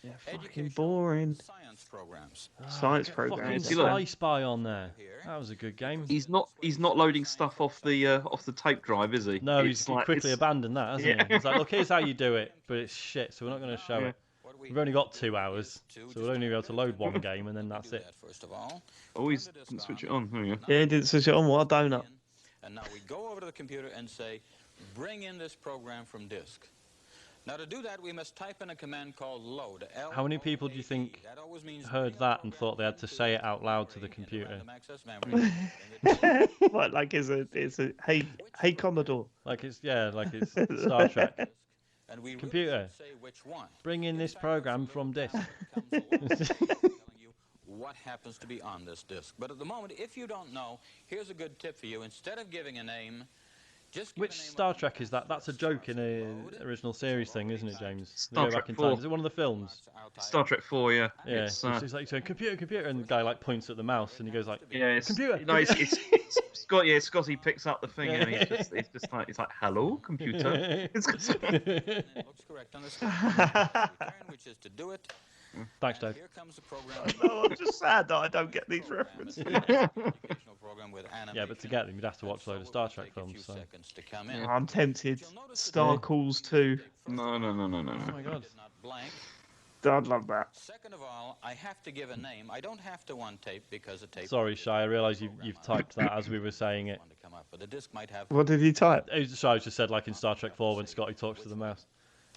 Yeah, fucking boring. Science programs. Science Fucking programs. Spy Spy on there. That was a good game. He's not loading stuff off the tape drive, is he? No, It's he quickly abandoned that, hasn't Yeah. he? He's like, look, here's how you do it, but it's shit, so we're not going to show it. We've only got 2 hours, so we'll only be able to load one game, and then that's it. First of all, Always didn't switch it on. There you go. Yeah, he didn't switch it on. What a donut. and now we go over to the computer and say, bring in this program from disk. Now to do that, we must type in a command called load. How many people do you think heard that and thought they had to say it out loud to the computer? What, like it's a hey Commodore. Like it's Star Trek. Computer, bring in this program from disk. What happens to be on this disk. But at the moment, if you don't know, here's a good tip for you. Instead of giving a name, just give Which a name Star Trek is that? That's a joke in a original series thing, isn't it, James? Star They go Trek back in 4. time. Is it one of the films? Star Trek 4, yeah. Yeah. It's, It's like saying computer, and the guy like points at the mouse and he goes like, yeah, it's, computer. No, it's Scott. Yeah, Scotty picks up the thing and he's just like, hello, computer. It looks correct on the screen. Return, which is to do it. Thanks, Dave. Here comes the program. No, I'm just sad that I don't get these references. Yeah, but to get them, you'd have to watch a load of Star Trek films. So. I'm tempted. Star Calls 2. No. Oh my god. I'd love that. Second of all, I have to give a name. I don't have to one tape because a tape. Sorry, Shy. I realise you've typed that as we were saying it. But the disc might have. What did he type? Shy just said like in Star Trek 4 when Scotty talks to the mouse.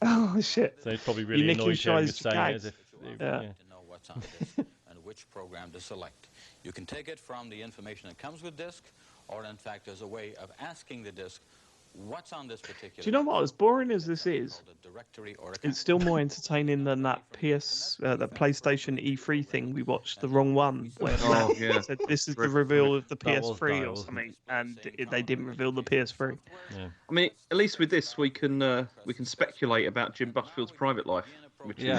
Oh shit. So he's probably really nicking annoyed hearing us Shy's saying it as gags. if. Yeah. To know what's on disk and which program to select. You can take it from the information that comes with disk, or in fact, there's a way of asking the disk what's on this particular. Do you know what? As boring as this is, directory or it's still more entertaining than that the PlayStation E3 thing we watched, the wrong one, where Matt said this is the reveal of the That was PS3 dire, or wasn't something, and they didn't reveal the PS3. Yeah. I mean, at least with this, we can speculate about Jim Butterfield's private life, which is.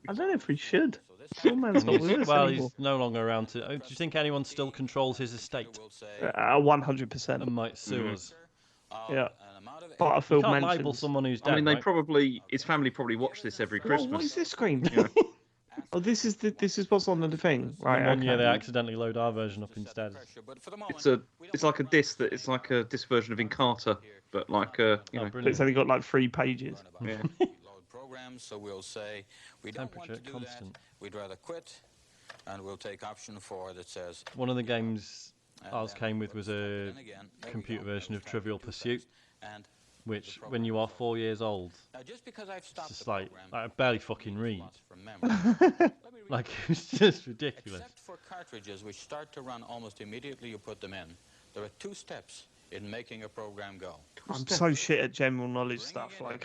I don't know if we should. Your man's not with us Well, anymore. he's no longer around to. Do you think anyone still controls his estate 100%. and might sue us? Yeah. You Butterfield can't Mansions. libel someone who's dead. I mean, they right? probably his family probably watch this every Christmas. What is this screen? Yeah. Oh, this is what's on the thing, right? One year okay. they accidentally load our version up instead. It's like a disc a disc version of Encarta, but like you know. But it's only got like 3 pages. Yeah. So we'll say we don't want to Temperature do constant. that. We'd rather quit, and we'll take option 4 that says. One of the games ours came with was a computer version of Trivial Pursuit, which when you are 4 years old, Just because I've it's stopped just the like program, I barely fucking read. from memory. Like it's just ridiculous. Except for cartridges which start to run almost immediately you put them in. There are 2 steps in making a program go. I'm so shit at general knowledge stuff. Like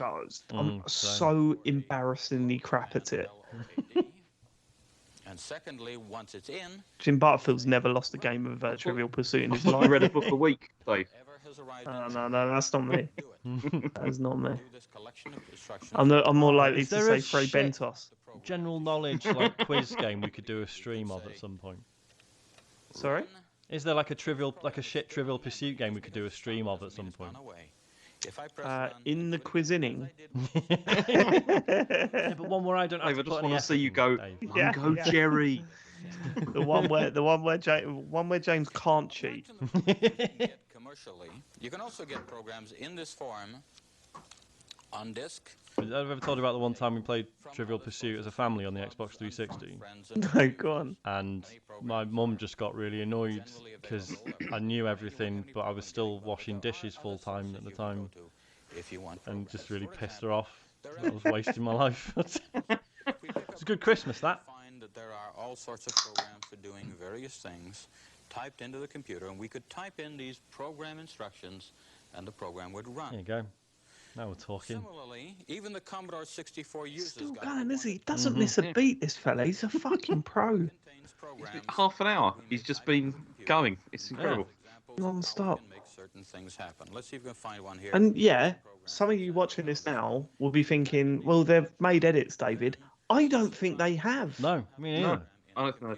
I'm so embarrassingly crap at it. And secondly, once it's in, Jim Butterfield's never lost a game of Trivial Pursuit in his I life. read a book a week, Dave. ever has arrived No, that's not me. do it. That's not me. Do this collection of instructions. I'm more likely Is to there say a Frey shit- Bentos. General knowledge like quiz game we could do a stream of at some point. Sorry? Is there like a shit Trivial Pursuit game we could do a stream of at some point? If I press In the quiz inning. Yeah, but one where I don't have Dave, I to just put any want to effort see you in, go. Dave. Yeah, Go, yeah. Jerry. The one where James can't cheat. commercially, you can also get programs in this form on disk. Have I ever told you about the one time we played Trivial Pursuit as a family on the Xbox 360? No, go on. And my mum just got really annoyed because I knew everything, but I was still washing dishes full time at the time, and just really pissed her off. I was wasting my life. It's a good Christmas, that. Find that there are all sorts of programs for doing various things typed into the computer, and we could type in these program instructions, and the program would run. There you go. Now we're talking. Similarly, even the Commodore 64 uses Still got going, is he? He one doesn't miss a beat, this fella. He's a fucking pro. contains programs Half an hour. He's just been going. It's incredible. examples of Non-stop. how we can make certain things happen. Let's see if we can find one here. And yeah, some of you watching this now will be thinking, well, they've made edits, David. I don't think they have. No, me No, neither. I don't know.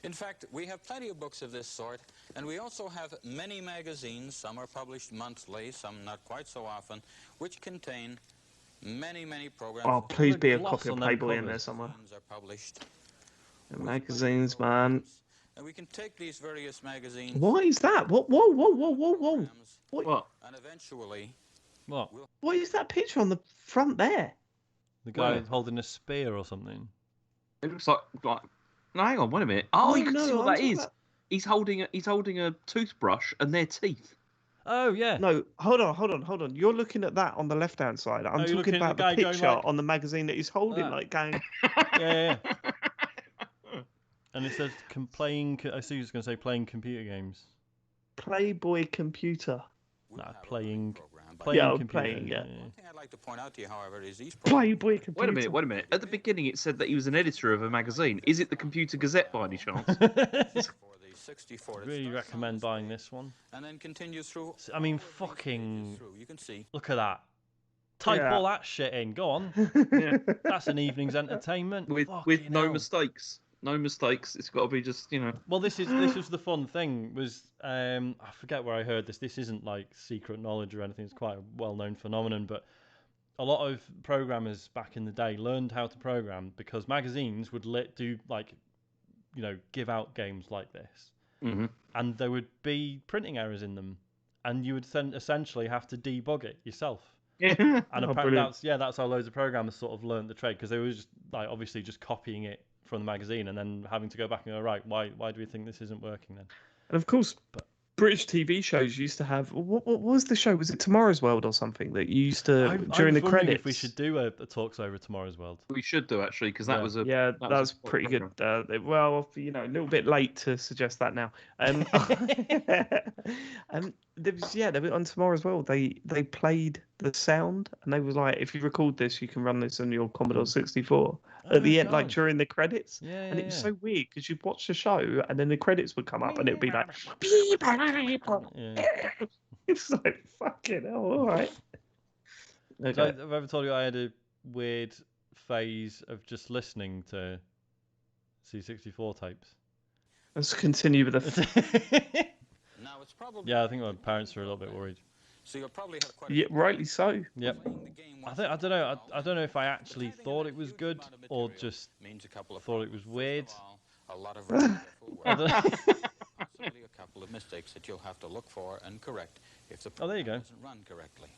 In fact, we have plenty of books of this sort, and we also have many magazines. Some are published monthly, some not quite so often, which contain many, many programs. Oh, please be a gloss copy of on them Playboy in covers. there somewhere. Magazines are published. Magazines, man. And we can take these various magazines. What is that? What? Whoa, whoa, whoa, whoa, whoa. What? And eventually, What? What is that picture on the front there? The guy Where? holding a spear or something? It looks like. No, hang on, wait a minute. Oh, you can see what that is. about- He's holding a toothbrush and their teeth. Oh yeah. No, hold on. You're looking at that on the left-hand side. I'm you're looking talking at about the the guy going picture like- on the magazine that he's holding, Ah. like going. Yeah. And it says I see you was going to say playing computer games. Playboy computer. Nah, playing Yeah, computer. playing, yeah. one thing I'd like to point out to you, however, is these Playboy computer. Wait a minute. At the beginning, it said that he was an editor of a magazine. Is it the Computer Gazette by any chance? for the 64. It Really starts recommend on buying this this one. and then continues through. I mean, all of these fucking- pages through. You can see. Look at that. Type Yeah. all that shit in. Go on. Yeah. That's an evening's entertainment. with Fucking no hell. mistakes. No mistakes. It's got to be just Well, this was the fun thing. Was I forget where I heard this. This isn't like secret knowledge or anything. It's quite a well-known phenomenon. But a lot of programmers back in the day learned how to program because magazines would give out games like this, and there would be printing errors in them, and you would then essentially have to debug it yourself. Yeah. And Oh, apparently brilliant. that's how loads of programmers sort of learned the trade because they were just obviously just copying it from the magazine and then having to go back and go, right, why do we think this isn't working then? And of course, British TV shows used to have. What was the show? Was it Tomorrow's World or something that you used to during the I was wondering credits? if we should do a Talks Over Tomorrow's World. We should do actually because that Yeah. was a Yeah, that that's a pretty good. program. Well, a little bit late to suggest that now. There was on Tomorrow's World. They played the sound, and they was like, if you record this, you can run this on your Commodore 64. At the end, like God. during the credits, Yeah, and it was yeah. so weird because you'd watch the show, and then the credits would come up, and it'd be like, Yeah. it's like fucking hell, all right. So Okay. I've ever told you I had a weird phase of just listening to C64 tapes. Let's continue with the. Now it's probably. Yeah, I think my parents were a little bit worried. So you'll probably have quite. Yeah, rightly so. Yep. Playing the game I don't know. I don't know if I actually thought it was good or just means a couple of thought it was weird. a lot of very careful I work. don't know. Possibly a couple of mistakes that you'll have to look for and correct if the Oh, there you program go. doesn't run correctly.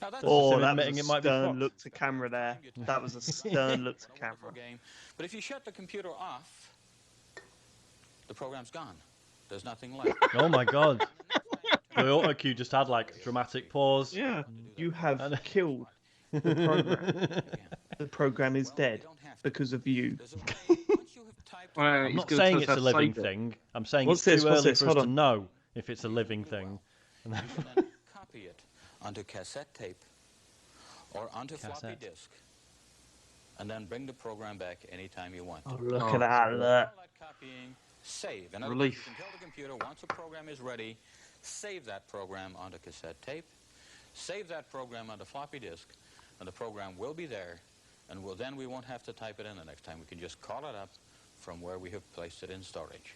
Now that's Oh, him that admitting was it a might be stern fucked. look to camera there. That was a stern look to a wonderful camera. game. But if you shut the computer off, the program's gone. There's nothing left. Oh my god. The auto cue just had like dramatic pause. Yeah, you have And- killed the program. The program is dead because of you. There's a way, once you have typed Well, I'm he's not gonna saying tell it's us a how to living save it. thing. I'm saying What's it's this? too What's early this? for Hold us to on. know if it's a living thing. And then- and then copy it onto cassette tape or onto floppy Cassette. disk, and then bring the program back anytime you want. Oh, look Oh, at that! Look. All that copying, save. In other words, Relief. you can tell the computer once a program is ready, save that program onto cassette tape, save that program onto floppy disk, and the program will be there, and then we won't have to type it in the next time. We can just call it up from where we have placed it in storage.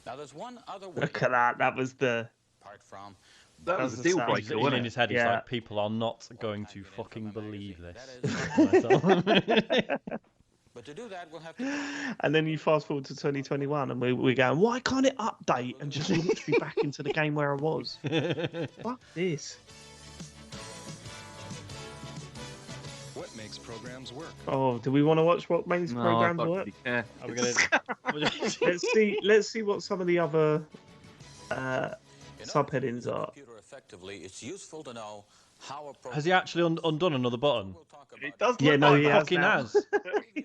Now, there's one other way, Look at that! That was the. apart from That That's was a the deal sound. He's breaker, in wasn't his it? head, he's Yeah. like, people are not going to typing in fucking from a believe magazine. this. But to do that, we'll have to. And then you fast forward to 2021, and we're going, why can't it update and just launch me back into the game where I was? Fuck this. What makes programs work? Oh, do we want to watch what makes No, I programs don't work? really care. Are we gonna... Let's see what some of the other In order to use subheadings a are. computer effectively, it's useful to know how a program. Has he actually undone another button? We'll talk about It does Yeah, look no, like he that fucking now. has.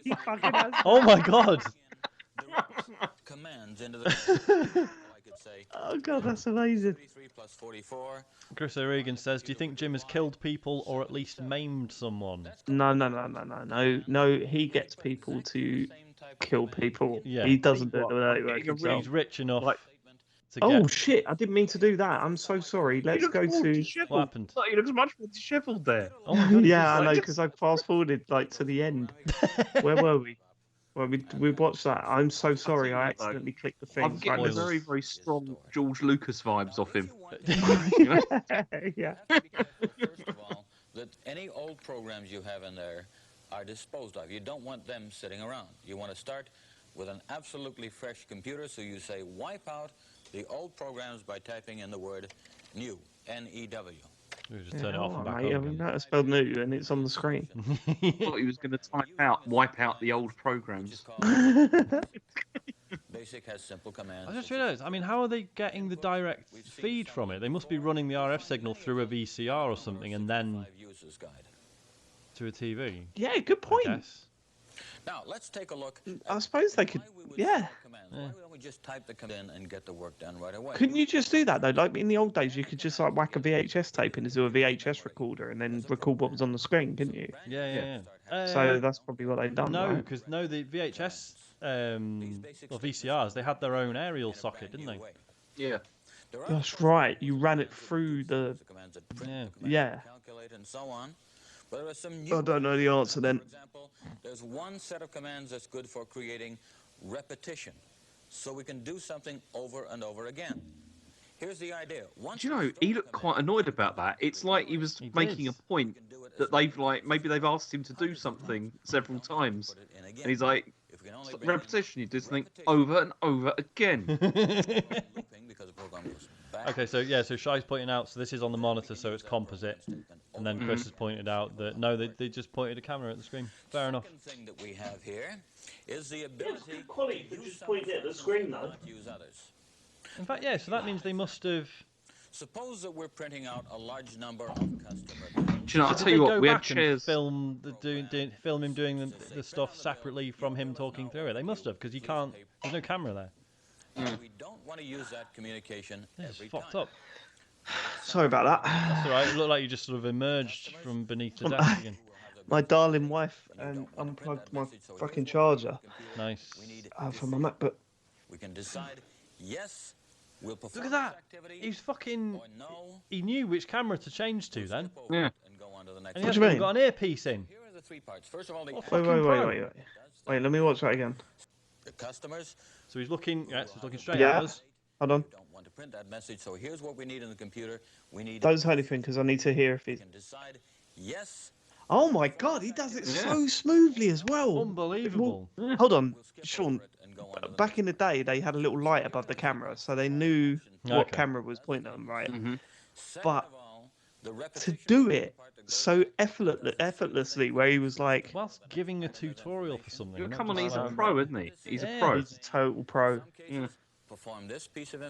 He fucking has. Oh my god. direct commands into the. I could say. Oh god, that's amazing. 33 plus 44. Chris O'Regan says, do you think Jim has killed people or at least maimed someone? No. He gets people to kill people. Yeah. He doesn't do the dirty work himself. He's rich enough to Oh get... shit! I didn't mean to do that. I'm so sorry. Let's go to. What happened? He looks much more dishevelled there. Oh my God, Yeah, I know, because I fast forwarded to the end. Where were we? Well, we watched that. I'm so sorry. I accidentally clicked the thing. I'm getting Spoilers. very, very strong George Lucas vibes off him. Yeah. First of all, that any old programs you have in there are disposed of. You don't want them sitting around. You want to start with an absolutely fresh computer, so you say wipe out the old programs by typing in the word new, N-E-W. We just turn it off and back mate, on I again. know it's spelled new and it's on the screen. I thought he was going to wipe out the old programs. Basic has simple commands. I just realised, I mean, how are they getting the direct feed from it? They must be running the RF signal through a VCR or something and then to a TV. Yeah, good point. I guess. Now, let's take a look. I suppose they could. Yeah. Why don't we just type the command in and get the work done right away? Couldn't you just do that though? Like in the old days, you could just whack a VHS tape into a VHS recorder and then record what was on the screen, couldn't you? Yeah. So that's probably what they've done. No, right? because the VHS or VCRs, they had their own aerial socket, didn't they? Yeah. That's right. You ran it through the. Yeah. Calculate and so on. But there are some I don't know the answer then. For example, there's one set of commands that's good for creating repetition, so we can do something over and over again. Here's the idea. Do you know, he looked quite annoyed about that. It's like he was making a point that maybe they've asked him to do something several times. And he's like, repetition, you do something over and over again. Okay, so Shai's pointing out, so this is on the monitor, so it's composite. And then Chris has pointed out that, no, they just pointed a camera at the screen. Fair enough. The second thing that we have here is the ability quality to just point it at the screen though. use others. In fact, yeah, so that means they must have... Suppose that we're printing out a large number of customers. Do you know, I'll Did tell they you go what, we had back and chairs. film him doing the stuff separately from him talking through it? They must have, because you can't... There's no camera there. We don't want to use that communication It's every fucked time. up. Sorry about that. That's alright, it looked like you just sort of emerged from beneath the desk again. My darling wife unplugged my fucking charger Nice. from my MacBook. We can decide, yes, we'll perform Look at that! this activity, He's fucking... or no, He knew which camera to change to then. skip over Yeah. it and go on to the next And he What hasn't do you even mean? got an earpiece in. Here are the three parts. First of all, the, What Wait, fucking pro. Wait, let me watch that again. the customers So he's looking... Yeah, so he's looking straight Yeah. at us. Hold on. don't want to print that message, so here's what we need in the computer. We need Don't say anything because I need to hear if we he's. can decide, yes, Oh my god, he does it so smoothly as well. Unbelievable. Hold on, we'll skip Sean. over it and go on to the Back in the day, they had a little light above the camera, so they knew what Okay. camera was pointing at them, right? Second But of all, the to repetition do is the it part that goes so effortlessly, where he was like, Whilst giving a tutorial for something. not Come on, just he's a like- pro, isn't he? He's a Yeah. pro. he's a total pro. some cases, perform this piece of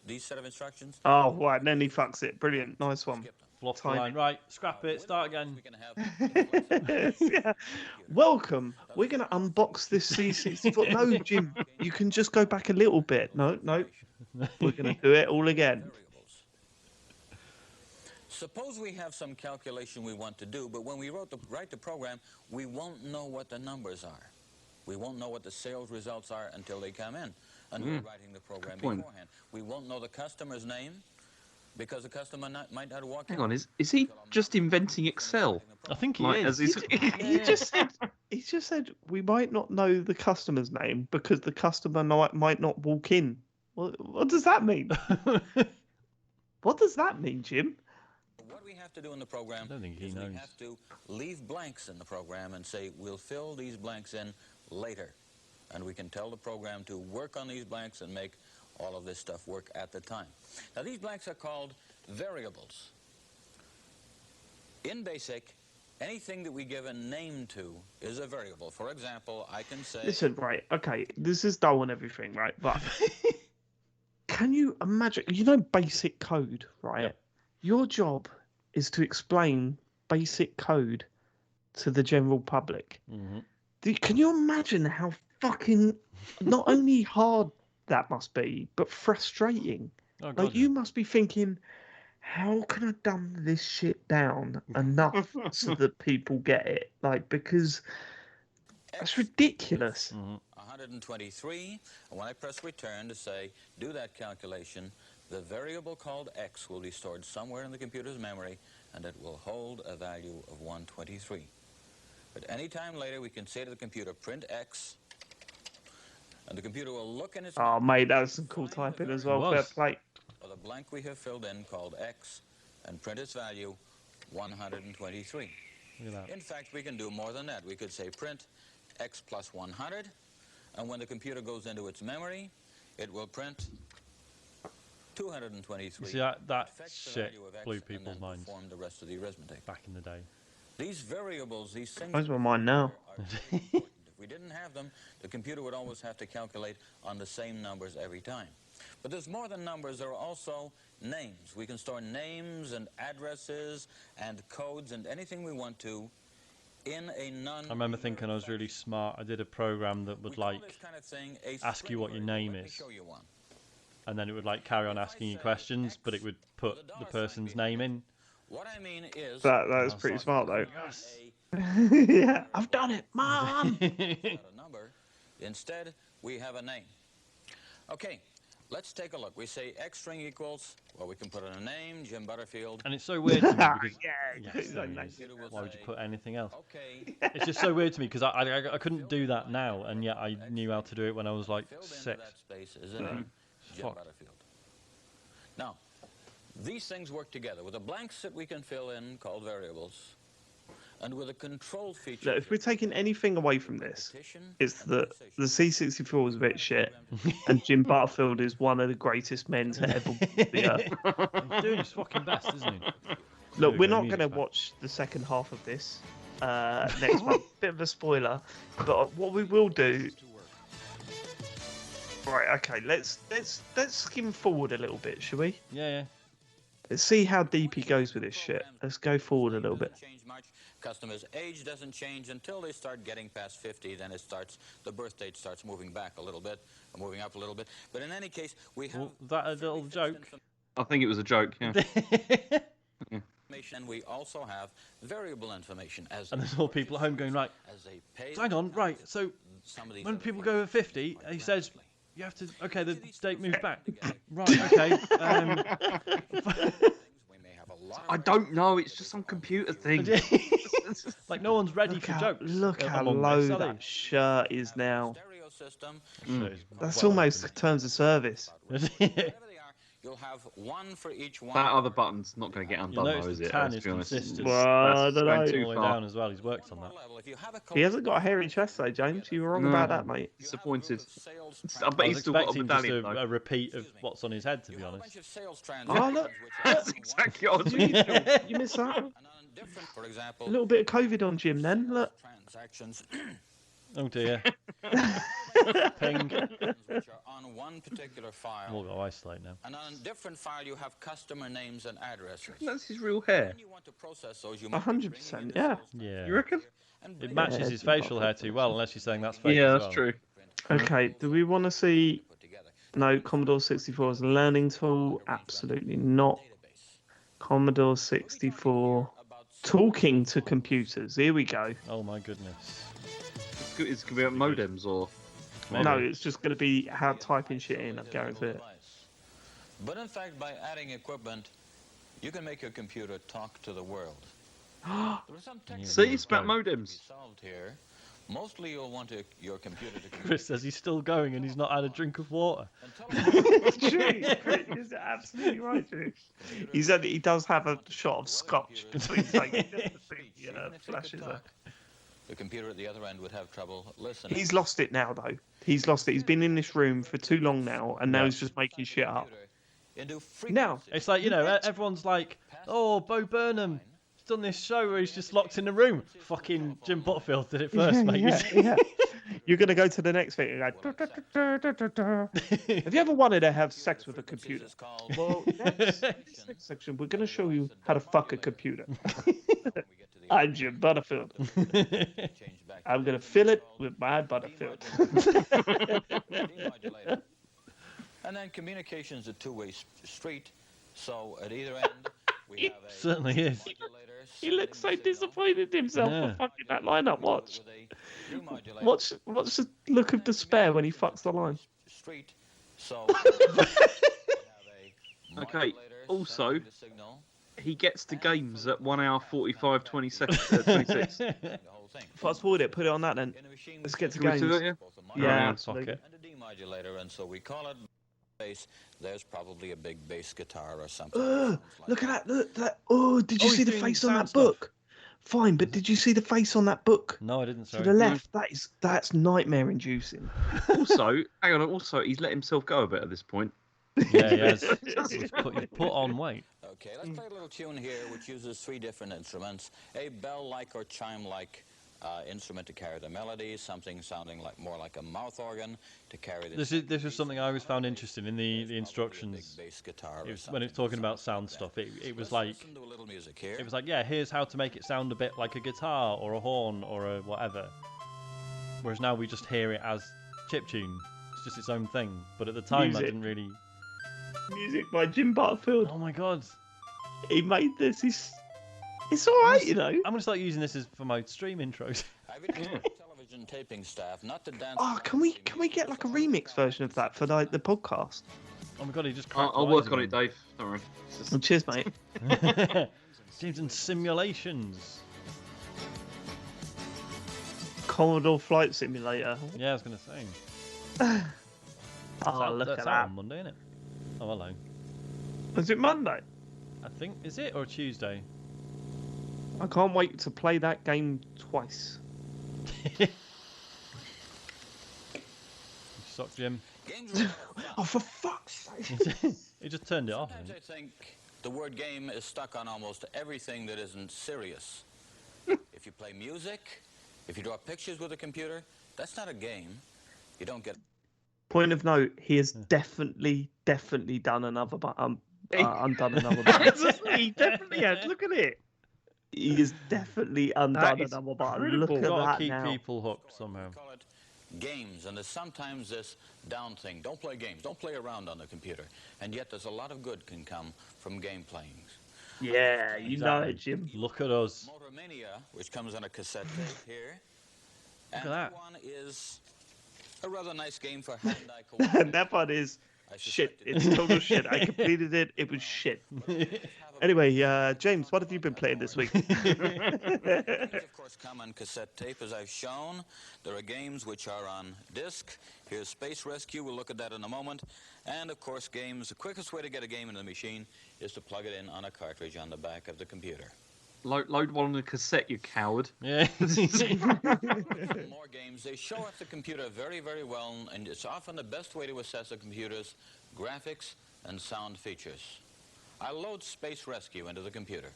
these set of instructions. Oh, right, and then he fucks it. Brilliant, nice one. Fluff the Timing. line. Right, scrap it, start again. We can have Yeah. Welcome. We're going to unbox this C64. No, Jim, you can just go back a little bit. No. We're going to do it all again. variables. Suppose we have some calculation we want to do, but when we write the program, we won't know what the numbers are. We won't know what the sales results are until they come in, and we're writing the program point. beforehand. We won't know the customer's name because the customer might not walk Hang in. on, is he just inventing Excel? I think he Like, is. as he's... He just said we might not know the customer's name because the customer might not walk in. What does that mean? What does that mean, Jim? What we have to do in the program I don't think he is knows. we have to leave blanks in the program and say we'll fill these blanks in later. And we can tell the program to work on these blanks and make all of this stuff work at the time. Now these blanks are called variables. In BASIC, anything that we give a name to is a variable. For example, I can say... Listen, right, okay, this is dull and everything, right? But can you imagine, basic code, right? Yeah. Your job is to explain basic code to the general public. Mhm. Can you imagine how fucking not only hard that must be, but frustrating? Oh, God, Like, you must be thinking, how can I dumb this shit down enough so that people get it? Like, because that's ridiculous. 123, and when I press return to say, do that calculation, the variable called x will be stored somewhere in the computer's memory, and it will hold a value of 123. But any time later, we can say to the computer, print x, and the computer will look in its Oh, mate, that was some cool typing as well. Fair play. or the blank we have filled in called x, and print its value, 123. Look at that. In fact, we can do more than that. We could say print x plus 100, and when the computer goes into its memory, it will print 223. You see, that shit blew people's minds perform the rest of the arithmetic. back in the day. These variables, these things... Where's my mind now? If we didn't have them, the computer would always have to calculate on the same numbers every time. But there's more than numbers. There are also names. We can store names and addresses and codes and anything we want to in a I remember thinking I was really smart. I did a program that would like ask you what your name is, and then it would like carry on asking you questions, but it would put the person's name in. What I mean is that is pretty smart though. Yes. Yeah, I've done it, Mom. Instead, we have a name. Okay, let's take a look. We say x string equals, well, we can put in a name, Jim Butterfield. And it's so weird to me because yes, why would you put anything else? Okay. It's just so weird to me because I couldn't do that now, and yet I knew how to do it when I was like 6. That space is in Jim Butterfield. Now, these things work together with the blanks that we can fill in called variables, and with a control feature. Look, if we're taking anything away from this, it's that the C64 was a bit shit, and Jim Butterfield is one of the greatest men to ever be. He's doing his fucking best, isn't he? Look, we're not going to watch the second half of this next month. Bit of a spoiler, but what we will do. Right, okay, let's skim forward a little bit, shall we? Yeah. Let's see how deep he goes with this shit. Let's go forward a little bit. Customers' age doesn't change until they start getting past 50. Then the birth date starts moving back a little bit, or moving up a little bit. But in any case, we have... Was that a little joke? I think it was a joke, yeah. And we also have variable information. And there's all people at home going, right, hang on, right, so when people go over 50, he says... You have to... Okay, the date moves back. Right, okay. I don't know, it's just some computer thing. Like, no one's ready for jokes. Look how low that shirt is now. That's almost terms of service. You'll have one for each one. That other button's not going to get undone, though, is it? Tan is consistent. Well, I don't know. All the way down as well. He's worked on that. He hasn't got a hairy chest, though, James. You were wrong about that, mate. Disappointed. I bet he's still got a medallion, just a repeat of what's on his head, to be honest. Oh, look. That's exactly what I was You missed that. For example, A little bit of COVID on Jim, then. Look. Oh, dear. Ping. Which are on one particular file. We'll go isolate now. And on a different file, you have customer names and addresses. That's his real hair. When you want to process those, you 100%, yeah. Yeah. You reckon? It matches his facial hair too well, unless you're saying that's fake. Yeah, as that's well. true. Okay, do we want to see... No, Commodore 64 as a learning tool? Absolutely not. Commodore 64... Talking to computers. Here we go. Oh, my goodness. It's going to be about modems, or... Maybe. No, it's just going to be how typing shit in, I guarantee it. But in fact, by adding equipment, you can make your computer talk to the world. See, it's about modems. Solved here. Mostly you'll want your computer to... Chris says he's still going and he's not had a drink of water. It's true. Chris is absolutely right, Drew. He does have a shot of scotch between flashes there. The computer at the other end would have trouble listening. He's lost it now, though. He's lost it. He's been in this room for too long now, and now he's just making shit up. Now, it's like, everyone's like, oh, Bo Burnham, he's done this show where he's just locked in a room. Fucking Jim Butterfield did it first, mate. Yeah. You're going to go to the next thing and go... Have you ever wanted to have sex with a computer? Well, next section, we're going to show you how to fuck a computer. I'm Jim Butterfield. I'm going to fill it with my Butterfield. And then communication is a two-way street. So at either end, we have a Certainly is. modulator He looks so sending the signal, disappointed himself Yeah. for fucking that line up. Watch. with a demodulator. Watch the look of despair when he fucks the line. Street. So we have a Okay, modulator also- sending the signal He gets to games at 1 hour 45 20 seconds. 26. and the whole thing. Fast forward it. Put it on that then. In the machine, Let's get to Can we do games. that, yeah? both the Yeah, modulator absolutely. Pocket. and a demodulator, and so we call it bass. There's probably a big bass guitar or something. Look at that! Look that! Oh, did you Oh, see he's the doing face on sound that stuff. book? Fine, but did you see the face on that book? No, I didn't. To Sorry. the left, that's nightmare inducing. Also, hang on. Also, he's let himself go a bit at this point. Yeah, he has. He's put on weight. Okay, let's play a little tune here which uses three different instruments. A bell-like or chime-like instrument to carry the melody, something sounding more like a mouth organ to carry the... This is something I always found interesting in the instructions. Big bass guitar or When it's talking about sound stuff, it was like listen to a little music here. it was like, yeah, here's how to make it sound a bit like a guitar or a horn or a whatever. Whereas now we just hear it as chiptune. It's just its own thing. But at the time, that Music. didn't really. Music by Jim Butterfield. Oh my god! He made this. It's all right, you know. I'm gonna start using this for my stream intros. I've instructed television taping staff not to dance... Oh, can we get like a remix version of that for the podcast? Oh my god, he just cracked. I'll work on it, Dave. Don't worry. It's just- Well, cheers, mate. James and simulations. Commodore Flight Simulator. Yeah, I was gonna say. Oh, look That's at out that. on Monday, isn't it? Oh, hello. Is it Monday? I think is it or Tuesday? I can't wait to play that game twice. Suck, Jim. Games are Oh, for fuck's sake! He just turned it off. Sometimes didn't I think the word game is stuck on almost everything that isn't serious. If you play music, if you draw pictures with a computer, that's not a game. You don't get... Point of note: he has definitely done another undone another button. He definitely has. Look at it. He has definitely undone is another button. incredible. Look at Got to that keep now. people hooked somehow. We call it games, and there's sometimes this down thing. Don't play games. Don't play around on the computer. And yet there's a lot of good can come from game playing. Yeah, you know it, Jim. Look at us. Motor Mania, which comes on a cassette tape here. And at that. one is a rather nice game for hand-eye And coordination. that part is I shit. suspect It's total shit. I completed it. It was shit. Anyway, James, what have you been playing this week? Games, of course, come on cassette tape, as I've shown. There are games which are on disc. Here's Space Rescue. We'll look at that in a moment. And, of course, games. The quickest way to get a game into the machine is to plug it in on a cartridge on the back of the computer. Load one on the cassette, you coward. Yeah. More games. They show off the computer very, very well, and it's often the best way to assess a computer's graphics and sound features. I load Space Rescue into the computer.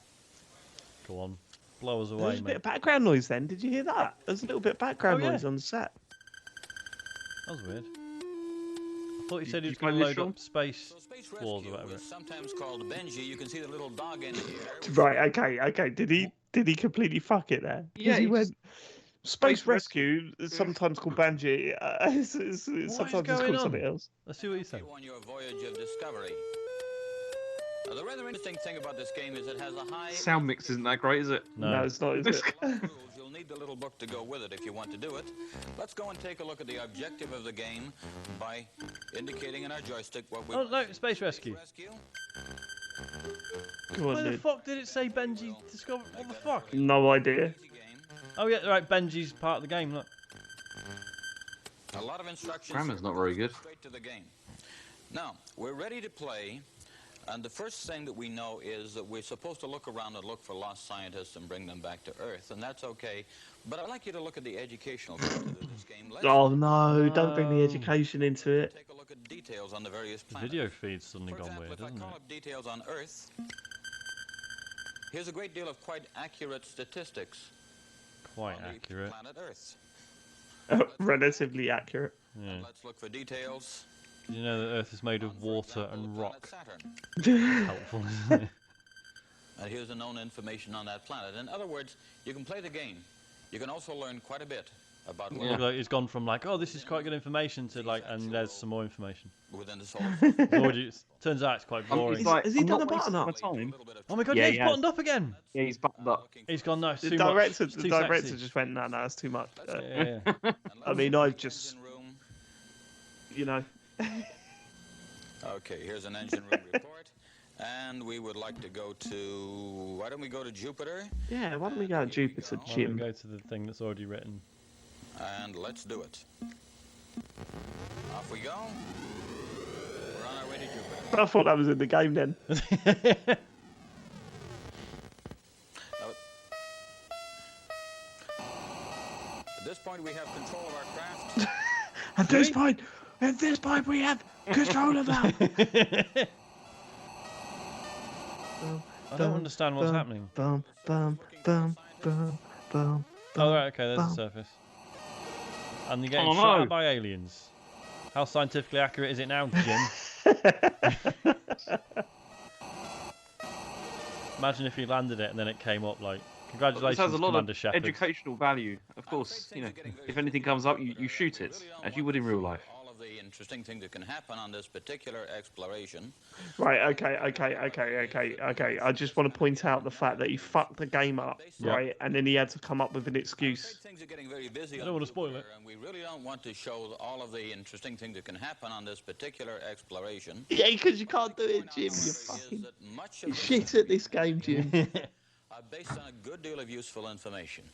Go on. Blow us There away, was a bit mate. of background noise then. Did you hear that? There's a little bit of background Oh, yeah. noise on the set. That was weird. I thought you said he you was going to play load this, up Space So Space Wars Rescue or whatever. is sometimes called Benji. You can see the little dog in here. Right, okay. Did he completely fuck it there? 'Cause Yeah, he he went. Space Space Rescue, is sometimes called Banji, sometimes it's going called on? something else. Let's see what you said. You on your voyage of discovery. Now, the rather interesting thing about this game is it has a high... Sound mix isn't that great, is it? No, it's not, is it? A lot of rules. You'll need the little book to go with it if you want to do it. Let's go and take a look at the objective of the game by indicating in our joystick what we Oh no, Space Rescue. Come on, Where the dude. fuck did it say Benji Discover? What the fuck? No idea. Easy game. Oh yeah, right. Benji's part of the game. Look. A lot of instructions. Grammar's not very good. Straight to the game. Now, we're ready to play, and the first thing that we know is that we're supposed to look around and look for lost scientists and bring them back to Earth, and that's okay. But I'd like you to look at the educational content of this game. Let's Oh no, don't bring the education into it. take a look at details on the various The planets. video feed's suddenly For gone example, weird, if I hasn't call it? up details on Earth, here's a great deal of quite accurate statistics Quite on the accurate. planet Earth. Relatively accurate. Yeah. Let's look for details. Did you know that Earth is made on, of for water example, and the rock? planet Saturn. Helpful, isn't it? And here's the known information on that planet. In other words, you can play the game. You can also learn quite a bit about Look like it's gone from like, oh, this is quite good information to like, and there's some more information. within the solar system. It turns out it's quite boring. Has he done a button up? Time. Oh my god, Yeah, yeah, he he's has. buttoned up again. Yeah, he's buttoned up. He's gone, no, it's The too director, much. It's the too director sexy. just went, no, that's too much. Yeah. I mean, I've just, you know. Okay, here's an engine room report. And we would like to go to... Why don't we go to Jupiter? Yeah, why don't we go to Jupiter, Why don't Jim? we go to the thing that's already written? And let's do it. Off we go. We're on our way to Jupiter. I thought that was in the game then. At this point, we have control of our craft. At this point, we have control of that. I don't understand what's happening. Bum, bum, bum, bum, bum. Oh, right, okay, there's the surface. And you're getting Oh, shot no. at by aliens. How scientifically accurate is it now, Jim? Imagine if you landed it and then it came up like, This congratulations, has a lot Commander of Shepard. educational value. Of course, you know, if anything comes up, you shoot it, as you would in real life. All of the interesting things that can happen on this particular exploration. Right, okay. I just want to point out the fact that he fucked the game up, Yeah. right? And then he had to come up with an Great excuse. things are getting very busy. I don't want to spoil it. And we really don't want to show all of the interesting things that can happen on this particular exploration. Yeah, because you can't do it, Jim. You Is fucking that much of shit at this game, Jim. based on a good deal of useful information.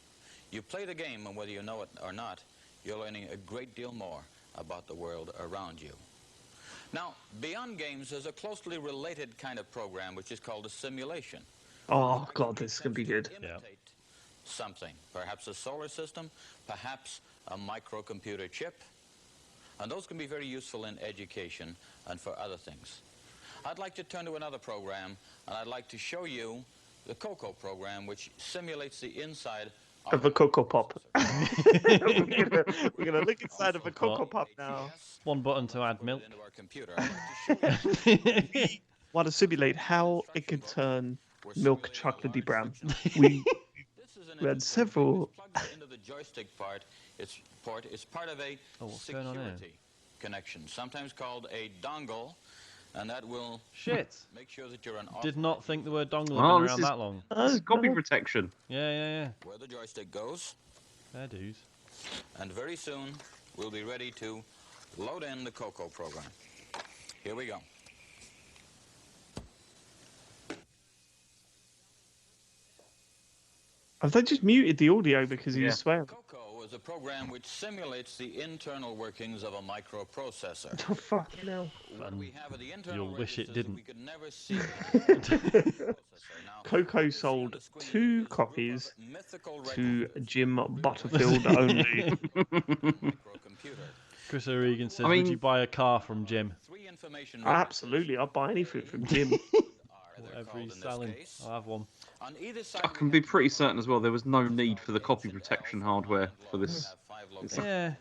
You play the game, and whether you know it or not, you're learning a great deal more about the world around you. Now, beyond games, there's a closely related kind of program which is called a simulation. Oh, God, this is going to be good. Imitate something, perhaps a solar system, perhaps a microcomputer chip, and those can be very useful in education and for other things. I'd like to turn to another program, and I'd like to show you the COCO program, which simulates the inside Of a Cocoa Pop. We're gonna look inside of a Cocoa Pop now. One button to add milk. into our computer. I'd like to show you Want to simulate how it can turn milk chocolatey brown. We this is an We had several- plugged into the joystick part. It's part of a Oh, what's going on here? security connection, sometimes called a dongle, and that will Shit. make sure that you're an Did not think the word dongle Oh, had been this around is- that long. This is copy protection. Yeah. where the joystick goes, Fair dues. and very soon we'll be ready to load in the COCO program. Here we go. Have they just muted the audio because he was Yeah. swearing? COCO is a program which simulates the internal workings of a microprocessor. Oh, fucking hell. What we have at the internal You'll wish it registers that didn't. We could never see. Now, Coco this on sold the screen 2 is a copies mythical to record Jim Butterfield only. microcomputer. Chris O'Regan says, I would mean- you buy a car from Jim? 3 information Absolutely, I'll buy anything from Jim. Whatever he's selling. case. I'll have one. On either side, I can be pretty certain as well there was no need for the copy protection hardware for this. Yeah.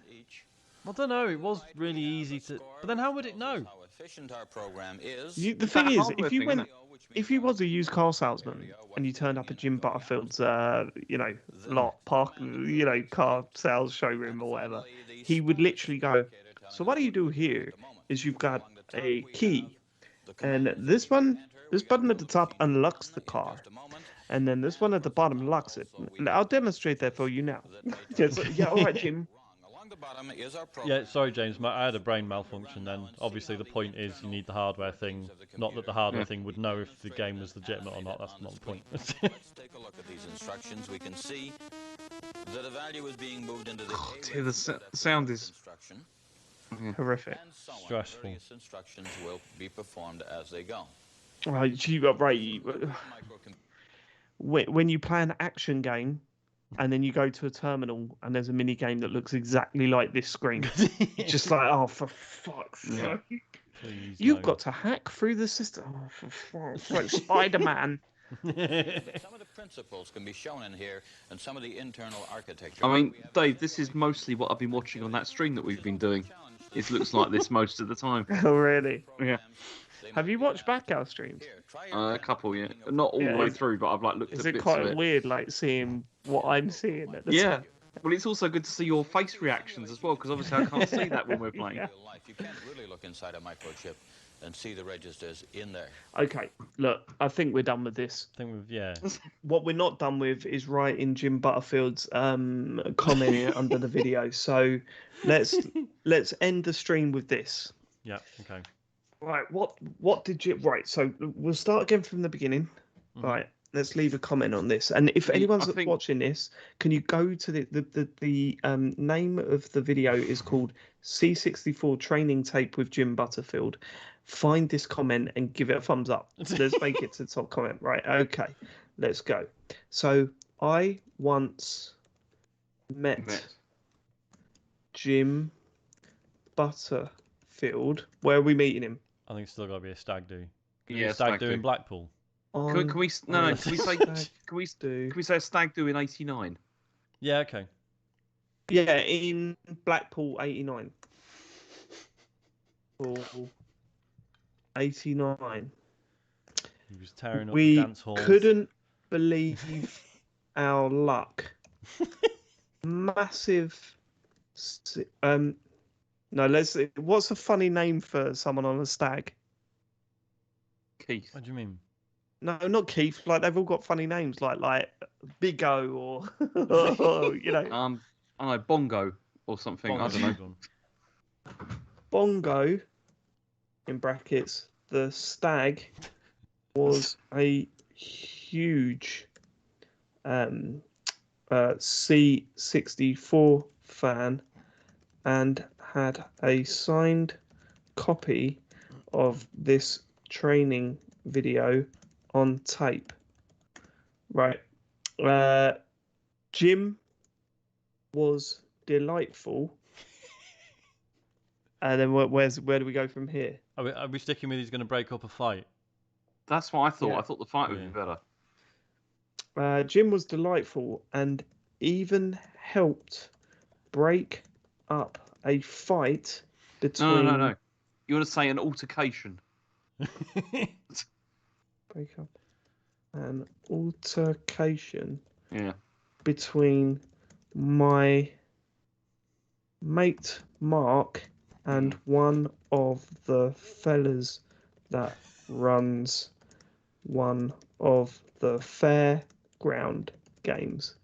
I don't know, it was really easy to... But then how would it know? How efficient our program is. The thing is, hardware if you thing, went, isn't if you was a used car salesman and you turned up at Jim Butterfield's, car sales showroom or whatever, he would literally go, so what do you do here is you've got a key, and this button at the top unlocks the car, and then this one at the bottom locks it. And I'll demonstrate that for you now. Yeah, all right, Jim. Along the bottom is our program. Yeah, sorry James, I had a brain malfunction then. Obviously the point is you need the hardware thing, not that the hardware thing would know if the game was legitimate or not, that's not the point. Let's take a look at these instructions. We can see that a value is being moved into the dear, the sound is- instruction, Horrific. and so on. Stressful. Various instructions will be performed as they go. Right, when you play an action game and then you go to a terminal and there's a mini game that looks exactly like this screen, it's just like, oh, for fuck's sake. Please, You've no. got to hack through the system. Oh, for fuck's sake, Spider-Man. Some of the principles can be shown in here and some of the internal architecture. I mean, Dave, this is mostly what I've been watching on that stream that we've been doing. It looks like this most of the time. Oh, really? Yeah. Have you watched back our streams? A couple, yeah. Not all the way through, but I've like looked Is at it bits quite of it. weird, like seeing what I'm seeing? At the Yeah. time? Well, it's also good to see your face reactions as well, because obviously I can't see that when we're playing. You can't really look inside a microchip and see the registers in there. Okay, look, I think we're done with this. What we're not done with is writing Jim Butterfield's comment under the video. So let's end the stream with this. Yeah. Okay. Right. What did you? Right. So we'll start again from the beginning. Mm-hmm. Right. Let's leave a comment on this. And if anyone's watching this, can you go to the name of the video is called C64 Training Tape with Jim Butterfield. Find this comment and give it a thumbs up. Let's make it to the top comment. Right. Okay. Let's go. So I once met Jim Butterfield. Where are we meeting him? I think it's still got to be a stag do. Yeah, stag do in Blackpool. Can we say a stag do in '89? Yeah, okay. Yeah, in Blackpool '89. 89. He was tearing up we the dance halls. Couldn't believe our luck. Massive. No, let's. What's a funny name for someone on a stag? Keith. What do you mean? No, not Keith. Like they've all got funny names, like Big O or you know. I don't know, Bongo or something. I don't know. Bongo, in brackets, the stag was a huge C64 fan and had a signed copy of this training video on tape. Right. Jim was delightful. And then where do we go from here? Are we sticking with he's going to break up a fight? That's what I thought. Yeah. I thought the fight would be better. Jim was delightful and even helped break up a fight between... No. You want to say an altercation? Break up an altercation. Yeah. Between my mate Mark and one of the fellas that runs one of the fairground games.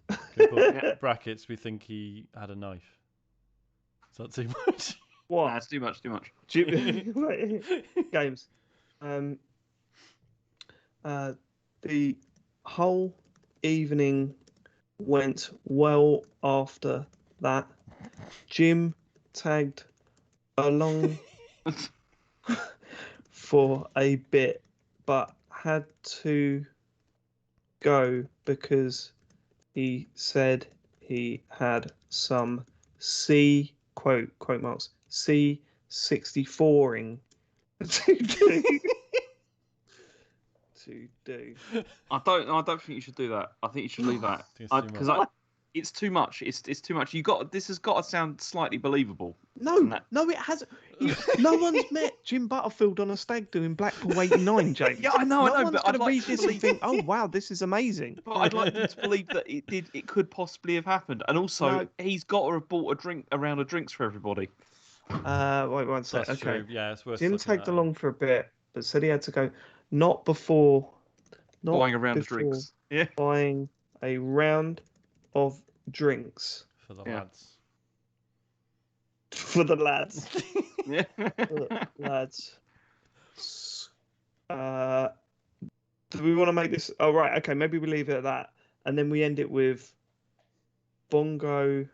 Brackets, we think he had a knife. Is that too much? What? Nah, it's too much. Games. The whole evening went well after that. Jim tagged along for a bit, but had to go because he said he had some quote marks C64ing to do. I don't think you should do that. I think you should leave that because it's too much. It's too much. This has got to sound slightly believable. No, it hasn't. No one's met Jim Butterfield on a stag do in Blackpool '89, James. Yeah, I know. No one's going to read this and think, "Oh, wow, this is amazing." But I'd like them to believe that it could possibly have happened, and also he's got to have bought a round of drinks for everybody. Wait one sec. That's okay. true. Yeah, it's worth. Jim tagged along for a bit, but said he had to go. Not before. Buying a round of drinks. Yeah. Buying a round of drinks For the lads. For the lads. Yeah. For the lads. Do we want to make this? Oh, right. Okay. Maybe we leave it at that. And then we end it with Bongo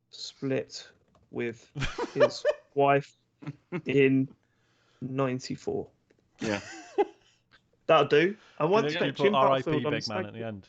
split with his wife in 94. Yeah. That'll do. I once met Jim R.I.P. Butterfield Big man at the end.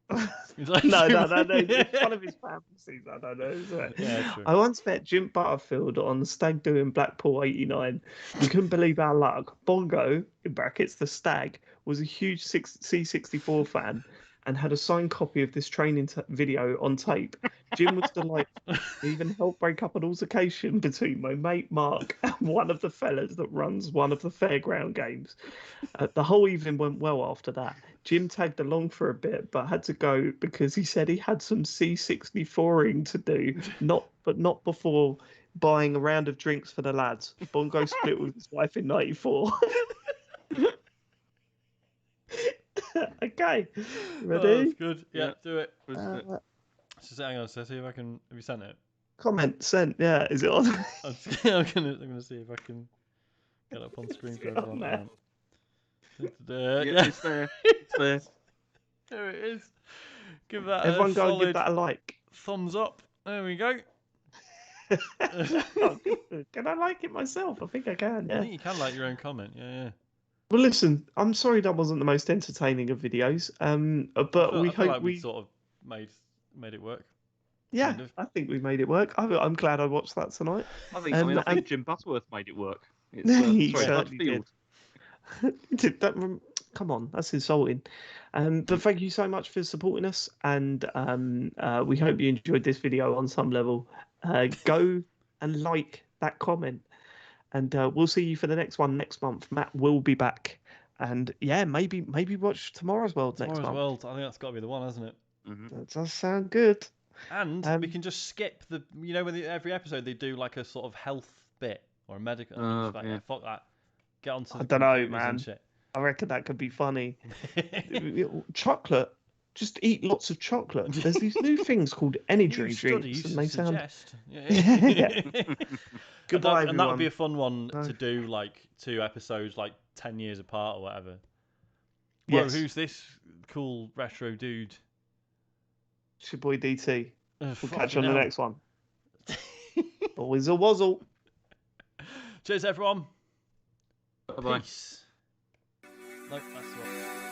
No. It's one of his fantasies. I don't know. Isn't it? Yeah, true. I once met Jim Butterfield on the stag do in Blackpool '89. You couldn't believe our luck. Bongo, in brackets, the stag, was a huge C64 fan and had a signed copy of this training video on tape. Jim was delightful. He even helped break up an altercation between my mate Mark and one of the fellas that runs one of the fairground games. The whole evening went well after that. Jim tagged along for a bit, but had to go because he said he had some C64ing to do, but not before buying a round of drinks for the lads. Bongo split with his wife in '94. Okay, ready? Oh, that's good. Yeah, do it. Wasn't Hang on, so see if I can. Have you sent it? Comment sent. Yeah, is it on? I'm gonna see if I can get up on screen for everyone. there? yeah, it's there. It's there. There it is. Give that Everyone a go and solid give that a like. thumbs up. There we go. Oh, can I like it myself? I think I can. I Yeah. think you can like your own comment. Yeah. Well, listen, I'm sorry that wasn't the most entertaining of videos. But I we feel hope like we sort of made it work. Yeah, kind of. I think we made it work. I'm glad I watched that tonight. I think Jim Butterfield made it work. It's, He sorry, certainly did. Come on, that's insulting. But thank you so much for supporting us, and we hope you enjoyed this video on some level. Go and like that comment, and we'll see you for the next one next month. Matt will be back, and yeah, maybe watch Tomorrow's World next month. World. I think that's got to be the one, hasn't it? Mm-hmm. That does sound good. And we can just skip the, when every episode they do like a sort of health bit or a medical. Yeah, fuck that. Get on to I the don't know, computers man. and shit. I reckon that could be funny. Chocolate. Just eat lots of chocolate. There's these new things called energy drinks, and they sound. Yeah. Goodbye, and that would be a everyone. fun one to do, like 2 episodes, like 10 years apart or whatever. Whoa, Yes. who's this cool retro dude? It's your boy DT. We'll catch you on hell. the next one. Always a wazzle. Cheers, everyone. Bye-bye. Peace. No, that's what.